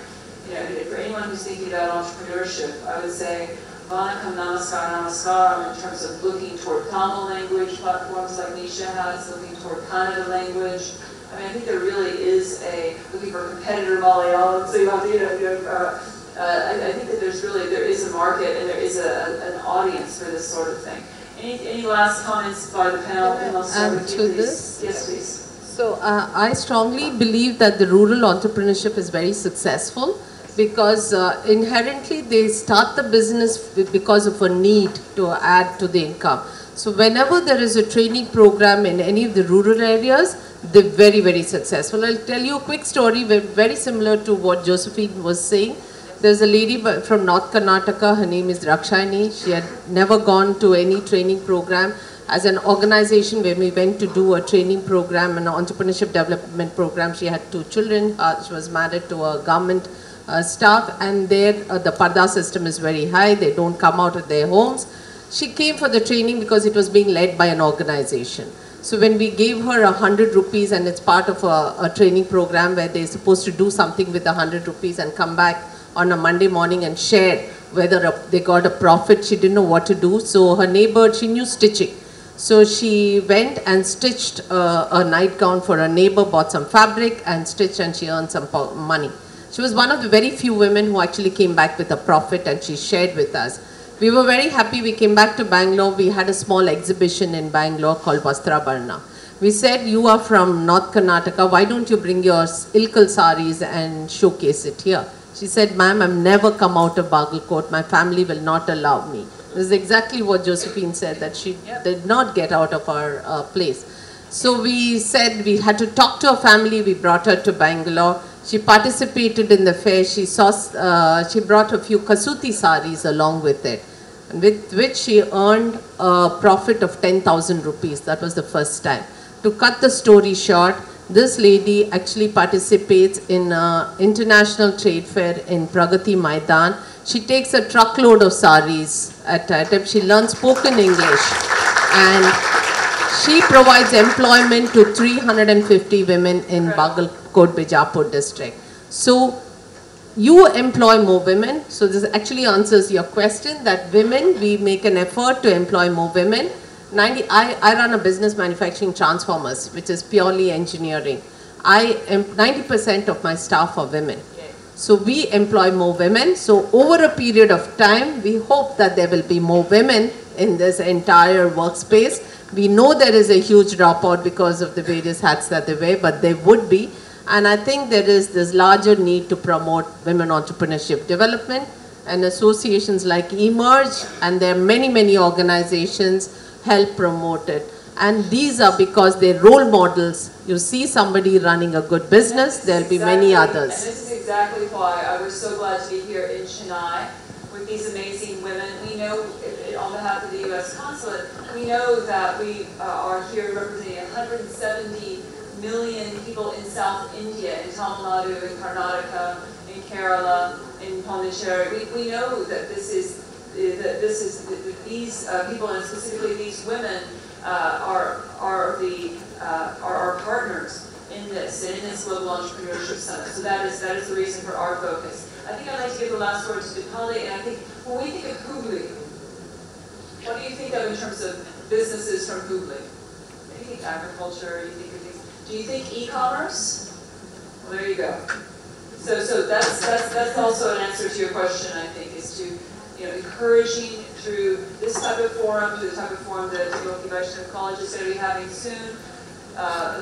for anyone who's thinking about entrepreneurship, I would say Vanakkam Namaskaram in terms of looking toward Tamil language platforms like Nisha has, looking toward Kannada language. I think there really is looking for competitor Malayalam, so you have I think that there is a market and there is an audience for this sort of thing. Any last comments by the panel? And I'll start with you, please. This? Yes, please. So I strongly believe that the rural entrepreneurship is very successful because inherently they start the business because of a need to add to the income. So whenever there is a training program in any of the rural areas, they're very, very successful. I'll tell you a quick story very similar to what Josephine was saying. There's a lady from North Karnataka, her name is Rakshani. She had never gone to any training program. As an organization, when we went to do a training program, an entrepreneurship development program, she had 2 children. She was married to a government staff, and there the parda system is very high. They don't come out of their homes. She came for the training because it was being led by an organization. So when we gave her 100 rupees, and it's part of a training program where they're supposed to do something with 100 rupees and come back on a Monday morning and share whether they got a profit. She didn't know what to do. So her neighbor, she knew stitching. So she went and stitched a nightgown for her neighbor, bought some fabric and stitched, and she earned some money. She was one of the very few women who actually came back with a profit, and she shared with us. We were very happy. We came back to Bangalore. We had a small exhibition in Bangalore called Vastra Barna. We said, you are from North Karnataka. Why don't you bring your Ilkal saris and showcase it here? She said, ma'am, I've never come out of Bagalkot. My family will not allow me. This is exactly what Josephine said, that she did not get out of our place. So we said we had to talk to her family. We brought her to Bangalore. She participated in the fair. She brought a few Kasuti saris along with it, with which she earned a profit of 10,000 rupees. That was the first time. To cut the story short, this lady actually participates in an international trade fair in Pragati Maidan. She takes a truckload of saris at a time. She learns spoken English, and she provides employment to 350 women in Bagalkot, Bijapur district. So you employ more women. So this actually answers your question that women, we make an effort to employ more women. I run a business manufacturing transformers, which is purely engineering. 90% of my staff are women. So we employ more women. So over a period of time, we hope that there will be more women in this entire workspace. We know there is a huge dropout because of the various hats that they wear, but there would be. And I think there is this larger need to promote women entrepreneurship development. and associations like Emerge, and there are many, many organizations help promote it. And these are because they're role models. You see somebody running a good business, there'll be many others. And this is exactly why I was so glad to be here in Chennai with these amazing women. We know, on behalf of the U.S. Consulate, we know that we are here representing 170 million people in South India, in Tamil Nadu, in Karnataka, in Kerala, in Pondicherry. We know that these people, and specifically these women, are our partners in this global entrepreneurship summit. So that is the reason for our focus. I think I'd like to give the last word to Dipali, and I think when we think of Hubli, what do you think of in terms of businesses from Hubli? Do you think agriculture? Do you think e-commerce? Well, there you go. So that's also an answer to your question, I think, is to encouraging through this type of forum, through the type of forum that Yogi Vaishnav College is going to be having soon,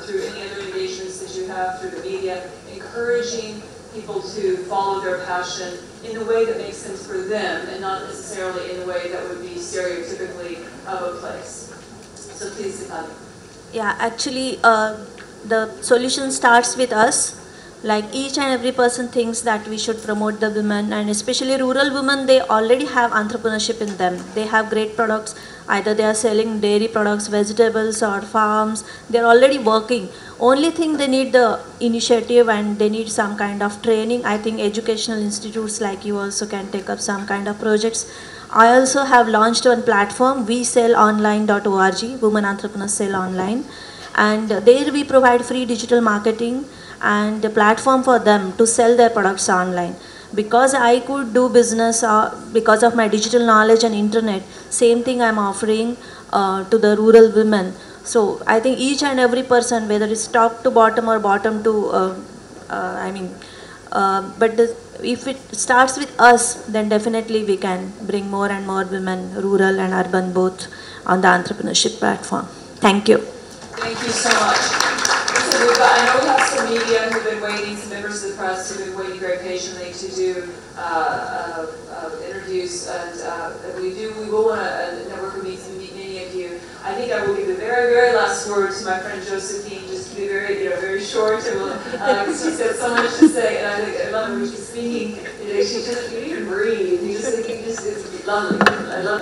through any other engagements that you have through the media, encouraging people to follow their passion in the way that makes sense for them and not necessarily in the way that would be stereotypically of a place. So please, Dipali. Yeah, actually, the solution starts with us. Like each and every person thinks that we should promote the women, and especially rural women, they already have entrepreneurship in them. They have great products. Either they are selling dairy products, vegetables or farms. They're already working. Only thing they need the initiative and they need some kind of training. I think educational institutes like you also can take up some kind of projects. I also have launched one platform, WeSellOnline.org, Women Entrepreneurs Sell Online. And there we provide free digital marketing and a platform for them to sell their products online. Because I could do business because of my digital knowledge and internet, same thing I'm offering to the rural women. So I think each and every person, whether it's top to bottom or bottom to, if it starts with us, then definitely we can bring more and more women, rural and urban, both on the entrepreneurship platform. Thank you. Thank you so much. Listen, I know we have some media who've been waiting, some members of the press who've been waiting very patiently to do interviews, and we will want to network and meet many of you. I think I will give the very, very last word to my friend Josephine, just to be very, very short, because she said so much to say, and I love her when she's speaking. She doesn't even breathe. It's lovely. I love